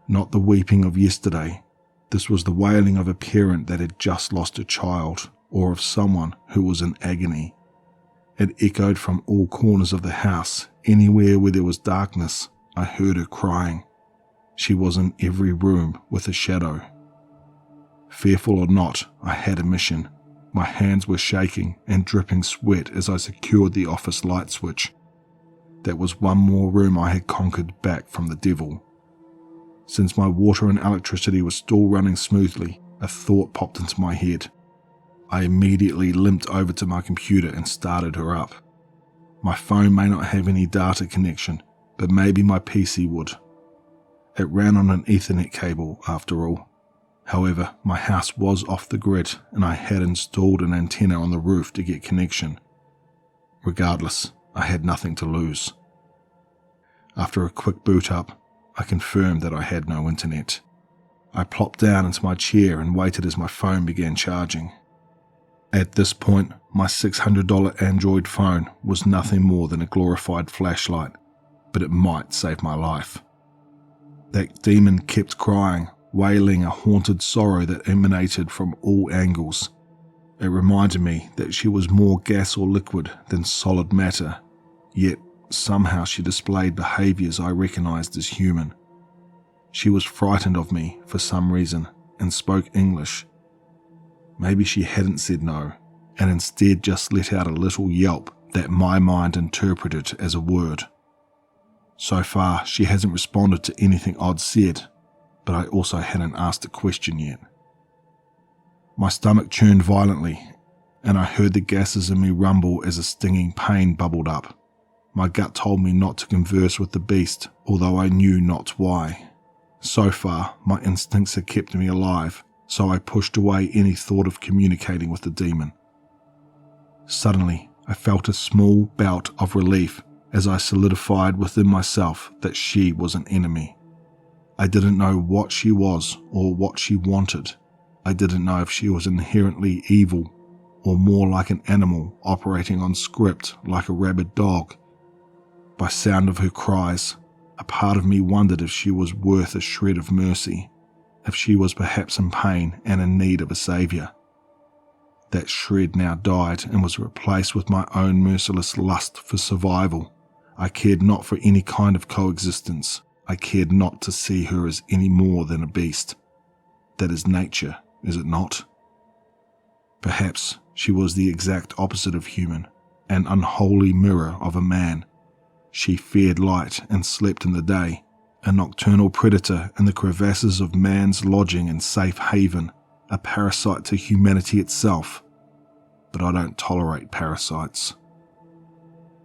not the weeping of yesterday. This was the wailing of a parent that had just lost a child, or of someone who was in agony. It echoed from all corners of the house. Anywhere where there was darkness, I heard her crying. She was in every room with a shadow. Fearful or not, I had a mission. My hands were shaking and dripping sweat as I secured the office light switch. That was one more room I had conquered back from the devil. Since my water and electricity was still running smoothly, a thought popped into my head. I immediately limped over to my computer and started her up. My phone may not have any data connection, but maybe my PC would. It ran on an Ethernet cable after all. However, my house was off the grid and I had installed an antenna on the roof to get connection. Regardless, I had nothing to lose. After a quick boot up, I confirmed that I had no internet. I plopped down into my chair and waited as my phone began charging. At this point, my $600 Android phone was nothing more than a glorified flashlight, but it might save my life. That demon kept crying, wailing a haunted sorrow that emanated from all angles. It reminded me that she was more gas or liquid than solid matter, yet somehow she displayed behaviours I recognised as human. She was frightened of me for some reason and spoke English. Maybe she hadn't said no, and instead just let out a little yelp that my mind interpreted as a word. So far, she hasn't responded to anything I'd said, but I also hadn't asked a question yet. My stomach churned violently, and I heard the gases in me rumble as a stinging pain bubbled up. My gut told me not to converse with the beast, although I knew not why. So far, my instincts had kept me alive, so I pushed away any thought of communicating with the demon. Suddenly, I felt a small bout of relief as I solidified within myself that she was an enemy. I didn't know what she was or what she wanted. I didn't know if she was inherently evil or more like an animal operating on script like a rabid dog. By sound of her cries, a part of me wondered if she was worth a shred of mercy, if she was perhaps in pain and in need of a saviour. That shred now died and was replaced with my own merciless lust for survival. I cared not for any kind of coexistence. I cared not to see her as any more than a beast. That is nature, is it not? Perhaps she was the exact opposite of human, an unholy mirror of a man. She feared light and slept in the day, a nocturnal predator in the crevasses of man's lodging and safe haven, a parasite to humanity itself. But I don't tolerate parasites.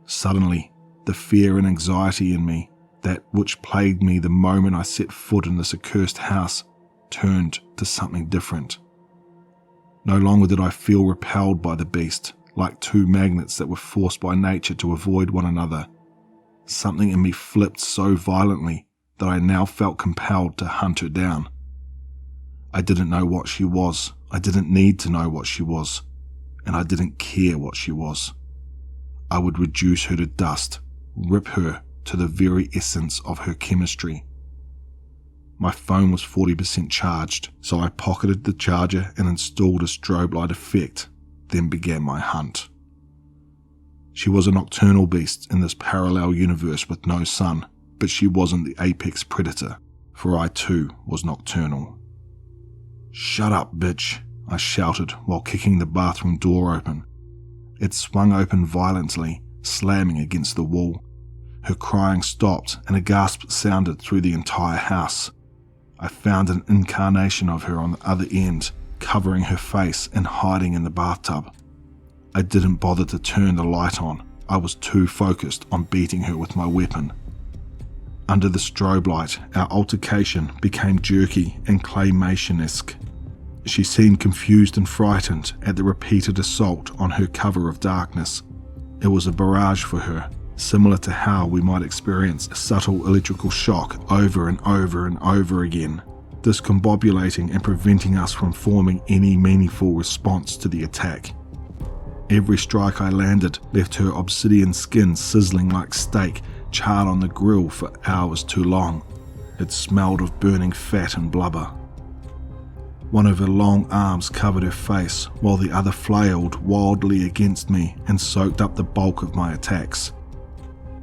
Suddenly, the fear and anxiety in me, that which plagued me the moment I set foot in this accursed house, turned to something different. No longer did I feel repelled by the beast, like two magnets that were forced by nature to avoid one another. Something in me flipped so violently that I now felt compelled to hunt her down. I didn't know what she was, I didn't need to know what she was, and I didn't care what she was. I would reduce her to dust, rip her to the very essence of her chemistry. My phone was 40% charged, so I pocketed the charger and installed a strobe light effect, then began my hunt. She was a nocturnal beast in this parallel universe with no sun, but she wasn't the apex predator, for I too was nocturnal. "Shut up, bitch," I shouted while kicking the bathroom door open. It swung open violently, slamming against the wall. Her crying stopped and a gasp sounded through the entire house. I found an incarnation of her on the other end, covering her face and hiding in the bathtub. I didn't bother to turn the light on. I was too focused on beating her with my weapon. Under the strobe light, our altercation became jerky and claymation-esque. She seemed confused and frightened at the repeated assault on her cover of darkness. It was a barrage for her, similar to how we might experience a subtle electrical shock over and over and over again, discombobulating and preventing us from forming any meaningful response to the attack. Every strike I landed left her obsidian skin sizzling like steak charred on the grill for hours too long. It smelled of burning fat and blubber. One of her long arms covered her face, while the other flailed wildly against me and soaked up the bulk of my attacks.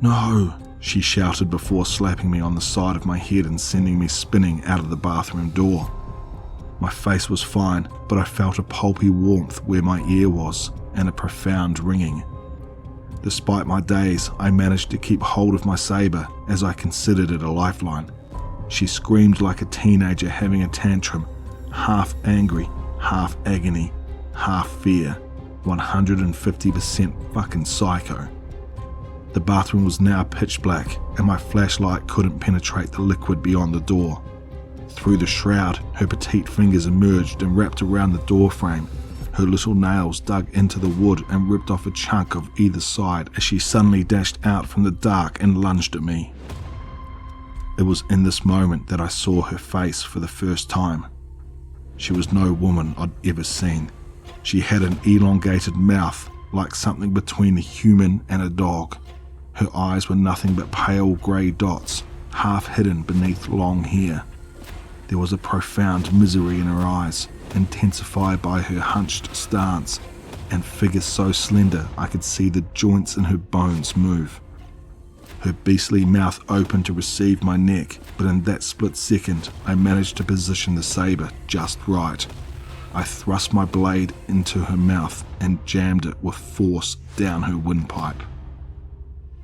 "No," she shouted before slapping me on the side of my head and sending me spinning out of the bathroom door. My face was fine, but I felt a pulpy warmth where my ear was, and a profound ringing. Despite my daze, I managed to keep hold of my saber as I considered it a lifeline. She screamed like a teenager having a tantrum, half angry, half agony, half fear, 150% fucking psycho. The bathroom was now pitch black, and my flashlight couldn't penetrate the liquid beyond the door. Through the shroud, her petite fingers emerged and wrapped around the door frame. Her little nails dug into the wood and ripped off a chunk of either side as she suddenly dashed out from the dark and lunged at me. It was in this moment that I saw her face for the first time. She was no woman I'd ever seen. She had an elongated mouth, like something between a human and a dog. Her eyes were nothing but pale grey dots, half hidden beneath long hair. There was a profound misery in her eyes, intensified by her hunched stance, and figure so slender I could see the joints in her bones move. Her beastly mouth opened to receive my neck, but in that split second I managed to position the saber just right. I thrust my blade into her mouth and jammed it with force down her windpipe.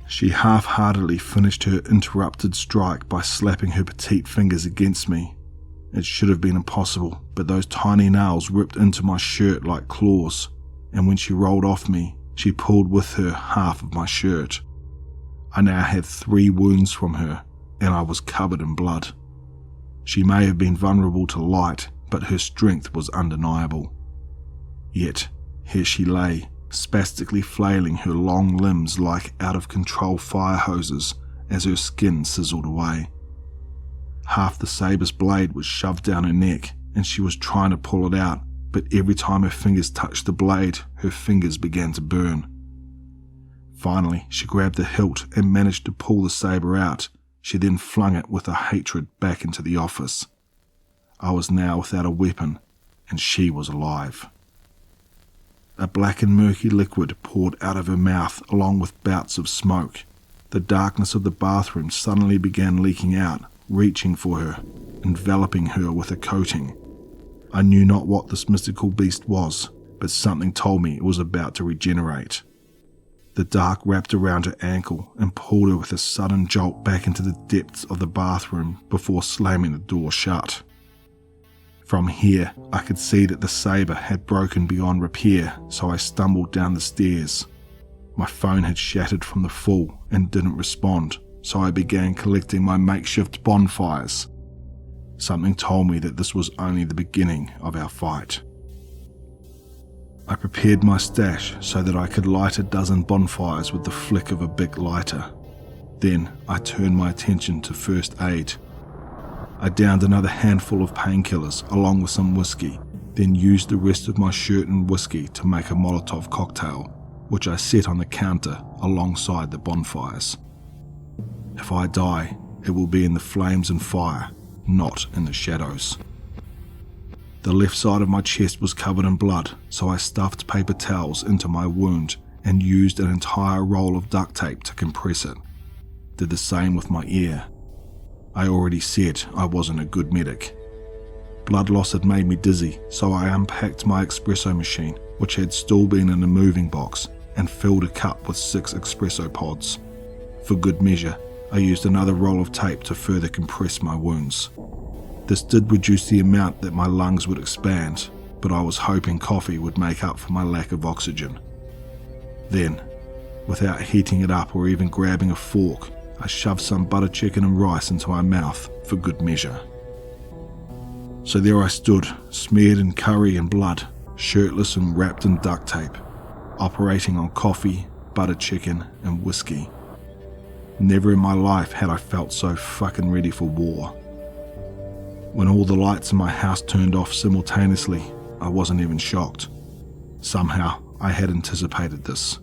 She half-heartedly finished her interrupted strike by slapping her petite fingers against me. It should have been impossible, but those tiny nails ripped into my shirt like claws, and when she rolled off me, she pulled with her half of my shirt. I now had 3 wounds from her, and I was covered in blood. She may have been vulnerable to light, but her strength was undeniable. Yet, here she lay, spastically flailing her long limbs like out-of-control fire hoses as her skin sizzled away. Half the saber's blade was shoved down her neck, and she was trying to pull it out, but every time her fingers touched the blade, her fingers began to burn. Finally, she grabbed the hilt and managed to pull the saber out. She then flung it with a hatred back into the office. I was now without a weapon, and she was alive. A black and murky liquid poured out of her mouth along with bouts of smoke. The darkness of the bathroom suddenly began leaking out, reaching for her, enveloping her with a coating. I knew not what this mystical beast was, but something told me it was about to regenerate. The dark wrapped around her ankle and pulled her with a sudden jolt back into the depths of the bathroom before slamming the door shut. From here, I could see that the saber had broken beyond repair, so I stumbled down the stairs. My phone had shattered from the fall and didn't respond, so I began collecting my makeshift bonfires. Something told me that this was only the beginning of our fight. I prepared my stash so that I could light a dozen bonfires with the flick of a big lighter. Then I turned my attention to first aid. I downed another handful of painkillers along with some whiskey, then used the rest of my shirt and whiskey to make a Molotov cocktail, which I set on the counter alongside the bonfires. If I die, it will be in the flames and fire, not in the shadows. The left side of my chest was covered in blood, so I stuffed paper towels into my wound and used an entire roll of duct tape to compress it. Did the same with my ear. I already said I wasn't a good medic. Blood loss had made me dizzy, so I unpacked my espresso machine, which had still been in a moving box, and filled a cup with 6 espresso pods. For good measure, I used another roll of tape to further compress my wounds. This did reduce the amount that my lungs would expand, but I was hoping coffee would make up for my lack of oxygen. Then, without heating it up or even grabbing a fork, I shoved some butter chicken and rice into my mouth for good measure. So there I stood, smeared in curry and blood, shirtless and wrapped in duct tape, operating on coffee, butter chicken and whiskey. Never in my life had I felt so fucking ready for war. When all the lights in my house turned off simultaneously, I wasn't even shocked. Somehow, I had anticipated this.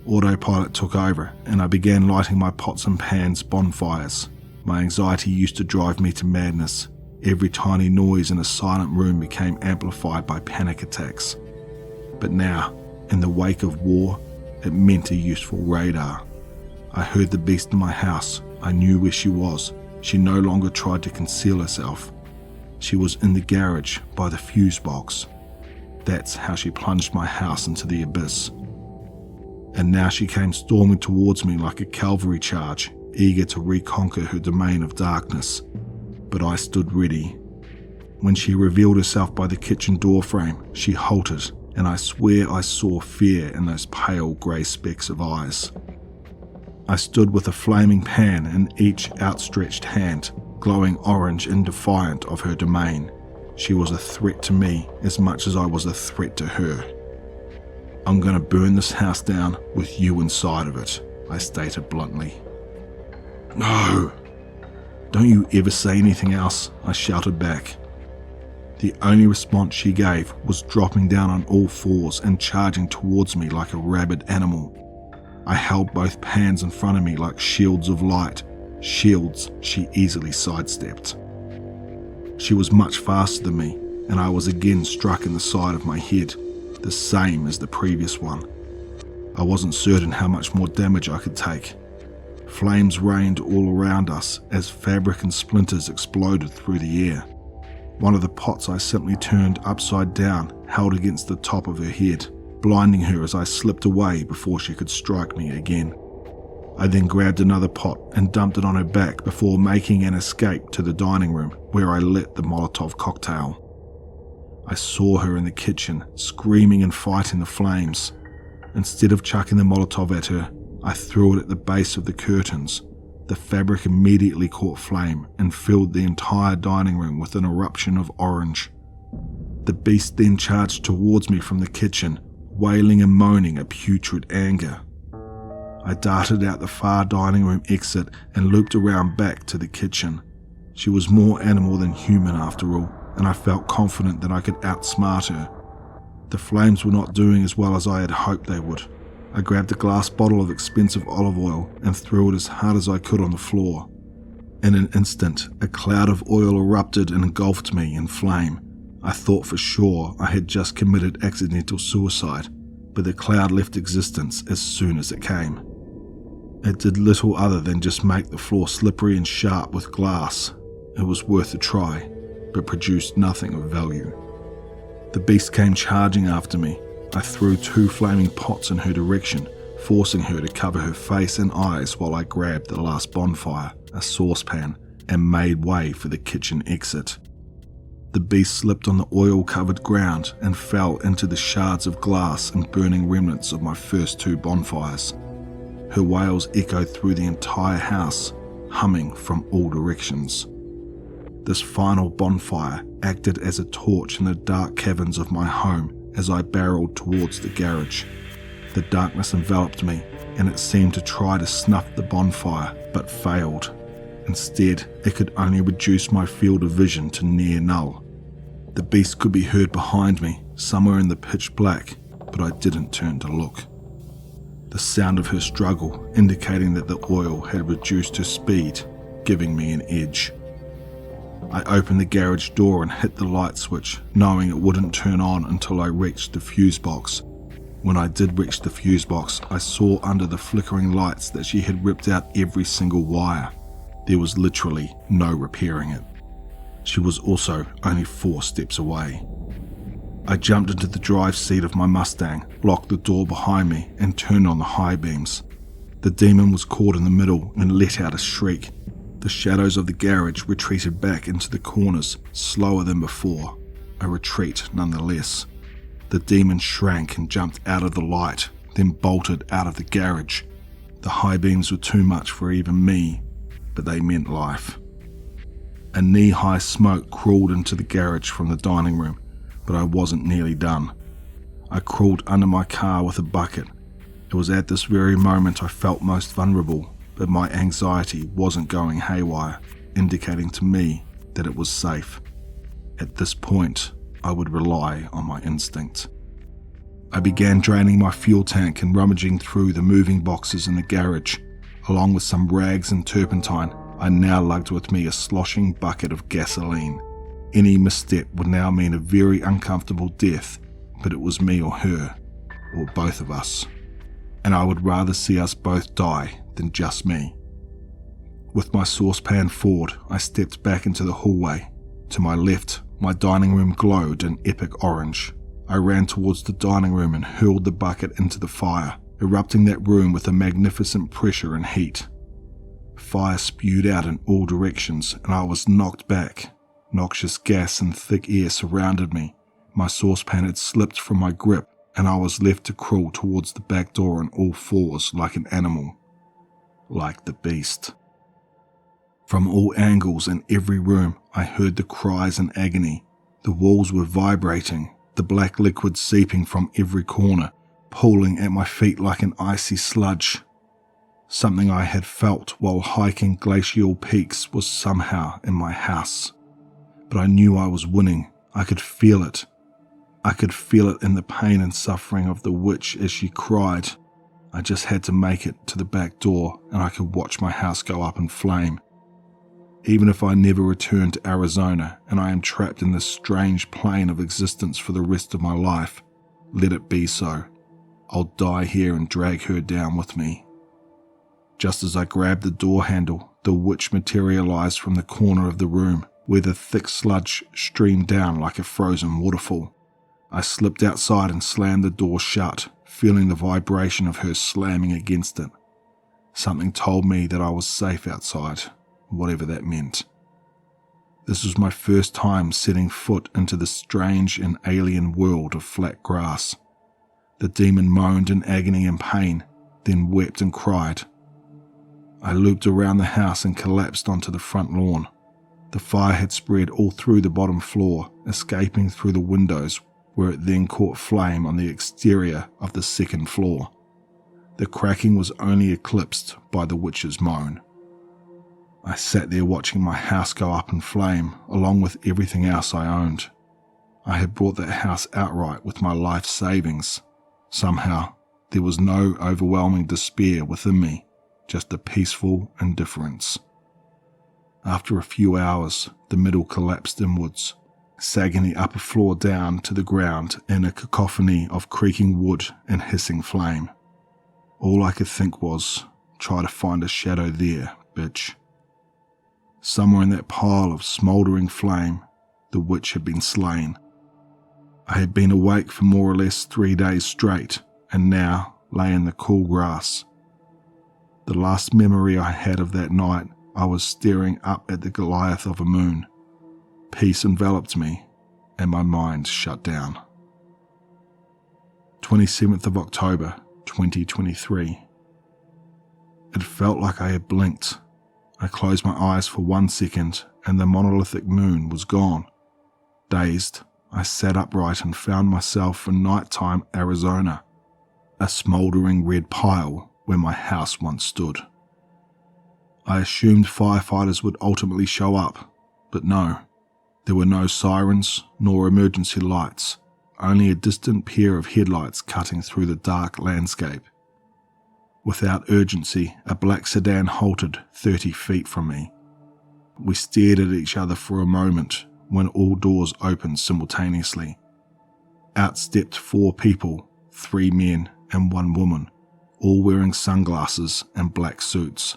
Autopilot took over, and I began lighting my pots and pans bonfires. My anxiety used to drive me to madness. Every tiny noise in a silent room became amplified by panic attacks. But now, in the wake of war, it meant a useful radar. I heard the beast in my house. I knew where she was. She no longer tried to conceal herself. She was in the garage by the fuse box. That's how she plunged my house into the abyss. And now she came storming towards me like a cavalry charge, eager to reconquer her domain of darkness. But I stood ready. When she revealed herself by the kitchen door frame, she halted, and I swear I saw fear in those pale grey specks of eyes. I stood with a flaming pan in each outstretched hand, glowing orange and defiant of her domain. She was a threat to me as much as I was a threat to her. "I'm gonna burn this house down with you inside of it," I stated bluntly. "No! Don't you ever say anything else," I shouted back. The only response she gave was dropping down on all fours and charging towards me like a rabid animal. I held both pans in front of me like shields of light, shields she easily sidestepped. She was much faster than me, and I was again struck in the side of my head, the same as the previous one. I wasn't certain how much more damage I could take. Flames rained all around us as fabric and splinters exploded through the air. One of the pots I simply turned upside down held against the top of her head, blinding her as I slipped away before she could strike me again. I then grabbed another pot and dumped it on her back before making an escape to the dining room where I lit the Molotov cocktail. I saw her in the kitchen, screaming and fighting the flames. Instead of chucking the Molotov at her, I threw it at the base of the curtains. The fabric immediately caught flame and filled the entire dining room with an eruption of orange. The beast then charged towards me from the kitchen, wailing and moaning a putrid anger. I darted out the far dining room exit and looped around back to the kitchen. She was more animal than human after all, and I felt confident that I could outsmart her. The flames were not doing as well as I had hoped they would. I grabbed a glass bottle of expensive olive oil and threw it as hard as I could on the floor. In an instant, a cloud of oil erupted and engulfed me in flame. I thought for sure I had just committed accidental suicide, but the cloud left existence as soon as it came. It did little other than just make the floor slippery and sharp with glass. It was worth a try, but produced nothing of value. The beast came charging after me. I threw 2 flaming pots in her direction, forcing her to cover her face and eyes while I grabbed the last bonfire, a saucepan, and made way for the kitchen exit. The beast slipped on the oil-covered ground and fell into the shards of glass and burning remnants of my first 2 bonfires. Her wails echoed through the entire house, humming from all directions. This final bonfire acted as a torch in the dark caverns of my home as I barreled towards the garage. The darkness enveloped me, and it seemed to try to snuff the bonfire, but failed. Instead, it could only reduce my field of vision to near null. The beast could be heard behind me, somewhere in the pitch black, but I didn't turn to look. The sound of her struggle indicating that the oil had reduced her speed, giving me an edge. I opened the garage door and hit the light switch, knowing it wouldn't turn on until I reached the fuse box. When I did reach the fuse box, I saw under the flickering lights that she had ripped out every single wire. There was literally no repairing it. She was also only 4 steps away. I jumped into the drive seat of my Mustang, locked the door behind me, and turned on the high beams. The demon was caught in the middle and let out a shriek. The shadows of the garage retreated back into the corners, slower than before. A retreat nonetheless. The demon shrank and jumped out of the light, then bolted out of the garage. The high beams were too much for even me, but they meant life. A knee-high smoke crawled into the garage from the dining room, but I wasn't nearly done. I crawled under my car with a bucket. It was at this very moment I felt most vulnerable, but my anxiety wasn't going haywire, indicating to me that it was safe. At this point, I would rely on my instinct. I began draining my fuel tank and rummaging through the moving boxes in the garage. Along with some rags and turpentine, I now lugged with me a sloshing bucket of gasoline. Any misstep would now mean a very uncomfortable death, but it was me or her, or both of us. And I would rather see us both die than just me. With my saucepan forward, I stepped back into the hallway. To my left, my dining room glowed an epic orange. I ran towards the dining room and hurled the bucket into the fire, erupting that room with a magnificent pressure and heat. Fire spewed out in all directions and I was knocked back. Noxious gas and thick air surrounded me. My saucepan had slipped from my grip and I was left to crawl towards the back door on all fours like an animal. Like the beast. From all angles and every room, I heard the cries in agony. The walls were vibrating, the black liquid seeping from every corner, pooling at my feet like an icy sludge. Something I had felt while hiking glacial peaks was somehow in my house. But I knew I was winning. I could feel it. I could feel it in the pain and suffering of the witch as she cried. I just had to make it to the back door and I could watch my house go up in flame. Even if I never return to Arizona and I am trapped in this strange plane of existence for the rest of my life, let it be so. I'll die here and drag her down with me. Just as I grabbed the door handle, the witch materialized from the corner of the room, where the thick sludge streamed down like a frozen waterfall. I slipped outside and slammed the door shut, feeling the vibration of her slamming against it. Something told me that I was safe outside, whatever that meant. This was my first time setting foot into the strange and alien world of flat grass. The demon moaned in agony and pain, then wept and cried. I looped around the house and collapsed onto the front lawn. The fire had spread all through the bottom floor, escaping through the windows, where it then caught flame on the exterior of the second floor. The cracking was only eclipsed by the witch's moan. I sat there watching my house go up in flame, along with everything else I owned. I had bought that house outright with my life savings. Somehow, there was no overwhelming despair within me, just a peaceful indifference. After a few hours, the middle collapsed inwards, sagging the upper floor down to the ground in a cacophony of creaking wood and hissing flame. All I could think was, try to find a shadow there, bitch. Somewhere in that pile of smouldering flame, the witch had been slain. I had been awake for more or less 3 days straight, and now lay in the cool grass. The last memory I had of that night, I was staring up at the Goliath of a moon. Peace enveloped me, and my mind shut down. 27th of October, 2023. It felt like I had blinked. I closed my eyes for 1 second, and the monolithic moon was gone. Dazed, I sat upright and found myself in nighttime Arizona, a smouldering red pile where my house once stood. I assumed firefighters would ultimately show up, but no. There were no sirens nor emergency lights, only a distant pair of headlights cutting through the dark landscape. Without urgency, a black sedan halted 30 feet from me. We stared at each other for a moment when all doors opened simultaneously. Out stepped 4 people, 3 men and 1 woman, all wearing sunglasses and black suits.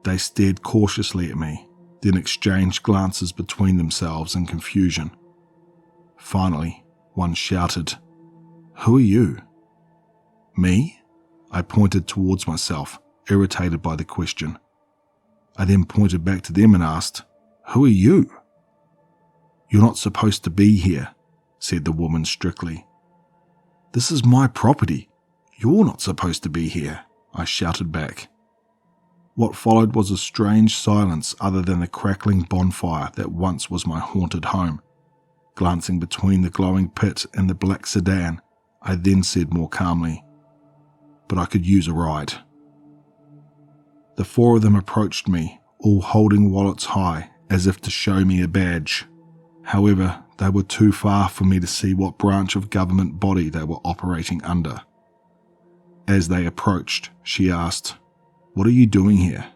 They stared cautiously at me, then exchanged glances between themselves in confusion. Finally, one shouted, "Who are you?" "Me?" I pointed towards myself, irritated by the question. I then pointed back to them and asked, "Who are you?" "You're not supposed to be here," said the woman strictly. "This is my property. You're not supposed to be here," I shouted back. What followed was a strange silence other than the crackling bonfire that once was my haunted home. Glancing between the glowing pit and the black sedan, I then said more calmly, "But I could use a ride." The 4 of them approached me, all holding wallets high as if to show me a badge. However, they were too far for me to see what branch of government body they were operating under. As they approached, she asked, "What are you doing here?"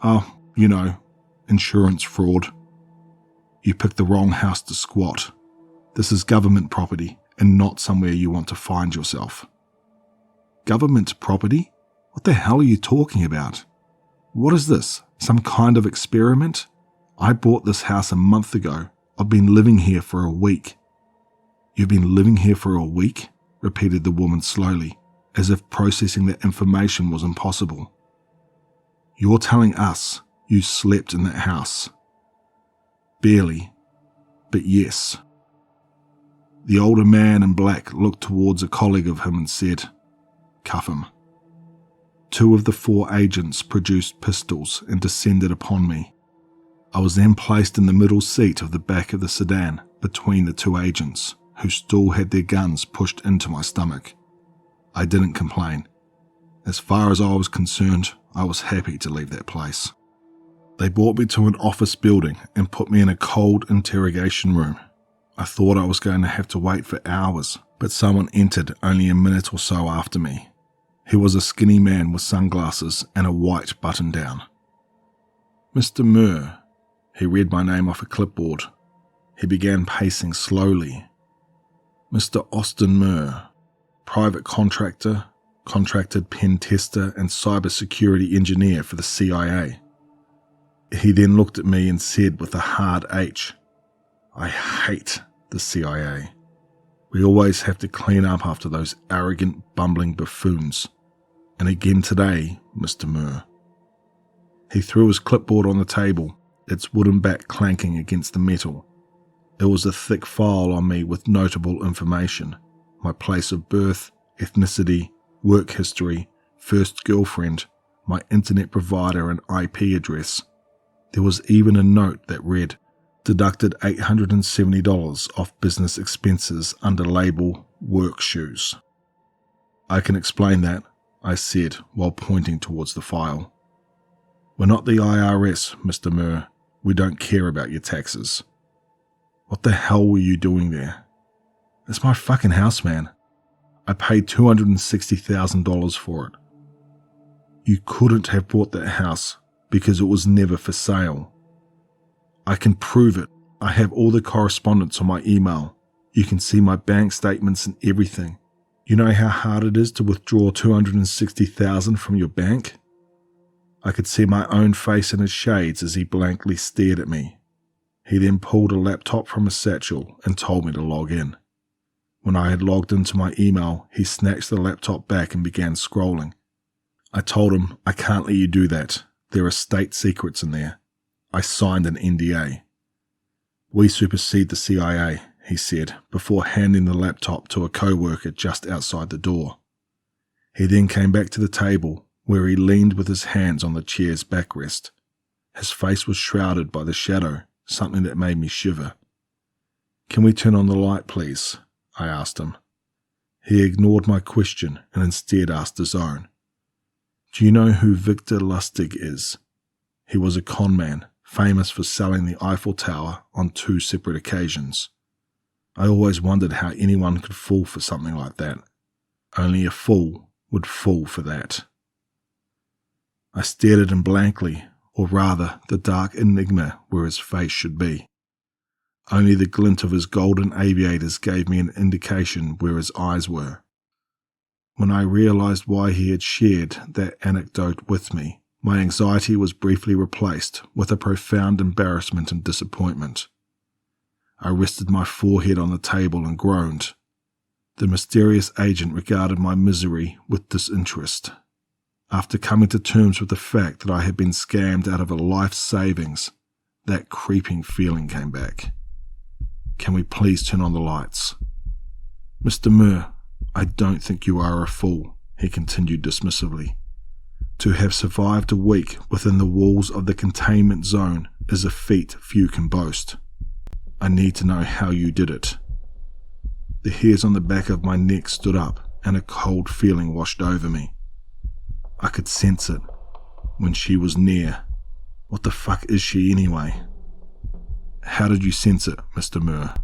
"Oh, insurance fraud." "You picked the wrong house to squat. This is government property and not somewhere you want to find yourself." "Government property? What the hell are you talking about? What is this, some kind of experiment? I bought this house a month ago. I've been living here for a week." "You've been living here for a week?" repeated the woman slowly, as if processing that information was impossible. "You're telling us you slept in that house?" "Barely, but yes." The older man in black looked towards a colleague of him and said, "Cuff him." 2 of the 4 agents produced pistols and descended upon me. I was then placed in the middle seat of the back of the sedan between the 2 agents, who still had their guns pushed into my stomach. I didn't complain. As far as I was concerned, I was happy to leave that place. They brought me to an office building and put me in a cold interrogation room. I thought I was going to have to wait for hours, but someone entered only a minute or so after me. He was a skinny man with sunglasses and a white button-down. "Mr. Murre." He read my name off a clipboard. He began pacing slowly. "Mr. Austin Murre, private contractor, contracted pen tester and cybersecurity engineer for the CIA." He then looked at me and said with a hard H, "I hate the CIA. We always have to clean up after those arrogant, bumbling buffoons. And again today, Mr. Murre." He threw his clipboard on the table, its wooden back clanking against the metal. It was a thick file on me with notable information: my place of birth, ethnicity, work history, first girlfriend, my internet provider and IP address. There was even a note that read, "Deducted $870 off business expenses under label work shoes." "I can explain that," I said while pointing towards the file. "We're not the IRS, Mr. Murre. We don't care about your taxes." "What the hell were you doing there?" "It's my fucking house, man. I paid $260,000 for it." "You couldn't have bought that house because it was never for sale." "I can prove it. I have all the correspondence on my email. You can see my bank statements and everything. You know how hard it is to withdraw $260,000 from your bank?" I could see my own face in his shades as he blankly stared at me. He then pulled a laptop from a satchel and told me to log in. When I had logged into my email, he snatched the laptop back and began scrolling. I told him, "I can't let you do that. There are state secrets in there." I signed an NDA. "We supersede the CIA," he said, before handing the laptop to a co-worker just outside the door. He then came back to the table, where he leaned with his hands on the chair's backrest. His face was shrouded by the shadow, something that made me shiver. "Can we turn on the light, please?" I asked him. He ignored my question and instead asked his own. "Do you know who Victor Lustig is?" He was a con man, famous for selling the Eiffel Tower on 2 separate occasions. I always wondered how anyone could fall for something like that. Only a fool would fall for that. I stared at him blankly, or rather the dark enigma where his face should be. Only the glint of his golden aviators gave me an indication where his eyes were. When I realized why he had shared that anecdote with me, my anxiety was briefly replaced with a profound embarrassment and disappointment. I rested my forehead on the table and groaned. The mysterious agent regarded my misery with disinterest. After coming to terms with the fact that I had been scammed out of a life savings, that creeping feeling came back. "Can we please turn on the lights?" "Mr. Murre, I don't think you are a fool," he continued dismissively. "To have survived a week within the walls of the containment zone is a feat few can boast. I need to know how you did it." The hairs on the back of my neck stood up and a cold feeling washed over me. I could sense it when she was near. What the fuck is she anyway? "How did you sense it, Mr. Murre?"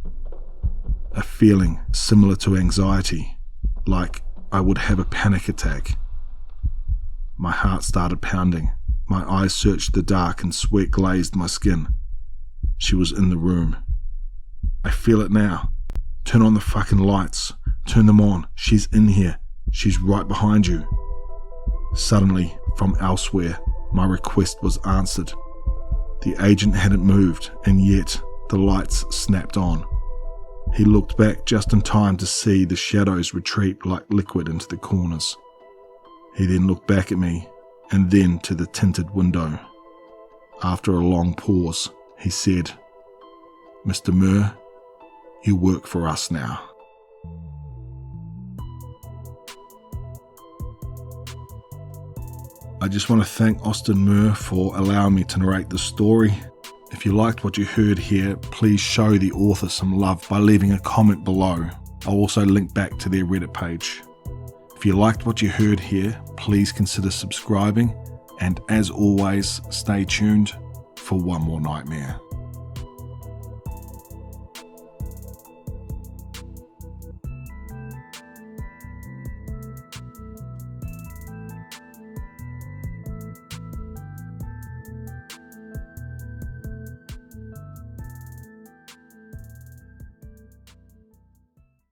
"A feeling similar to anxiety, like I would have a panic attack." My heart started pounding. My eyes searched the dark and sweat glazed my skin. She was in the room. "I feel it now. Turn on the fucking lights. Turn them on. She's in here. She's right behind you." Suddenly, from elsewhere, my request was answered. The agent hadn't moved, and yet the lights snapped on. He looked back just in time to see the shadows retreat like liquid into the corners. He then looked back at me, and then to the tinted window. After a long pause, he said, "Mr. Murre, you work for us now." I just want to thank Austin Murre for allowing me to narrate this story. If you liked what you heard here, please show the author some love by leaving a comment below. I'll also link back to their Reddit page. If you liked what you heard here, please consider subscribing, and as always, stay tuned for one more nightmare.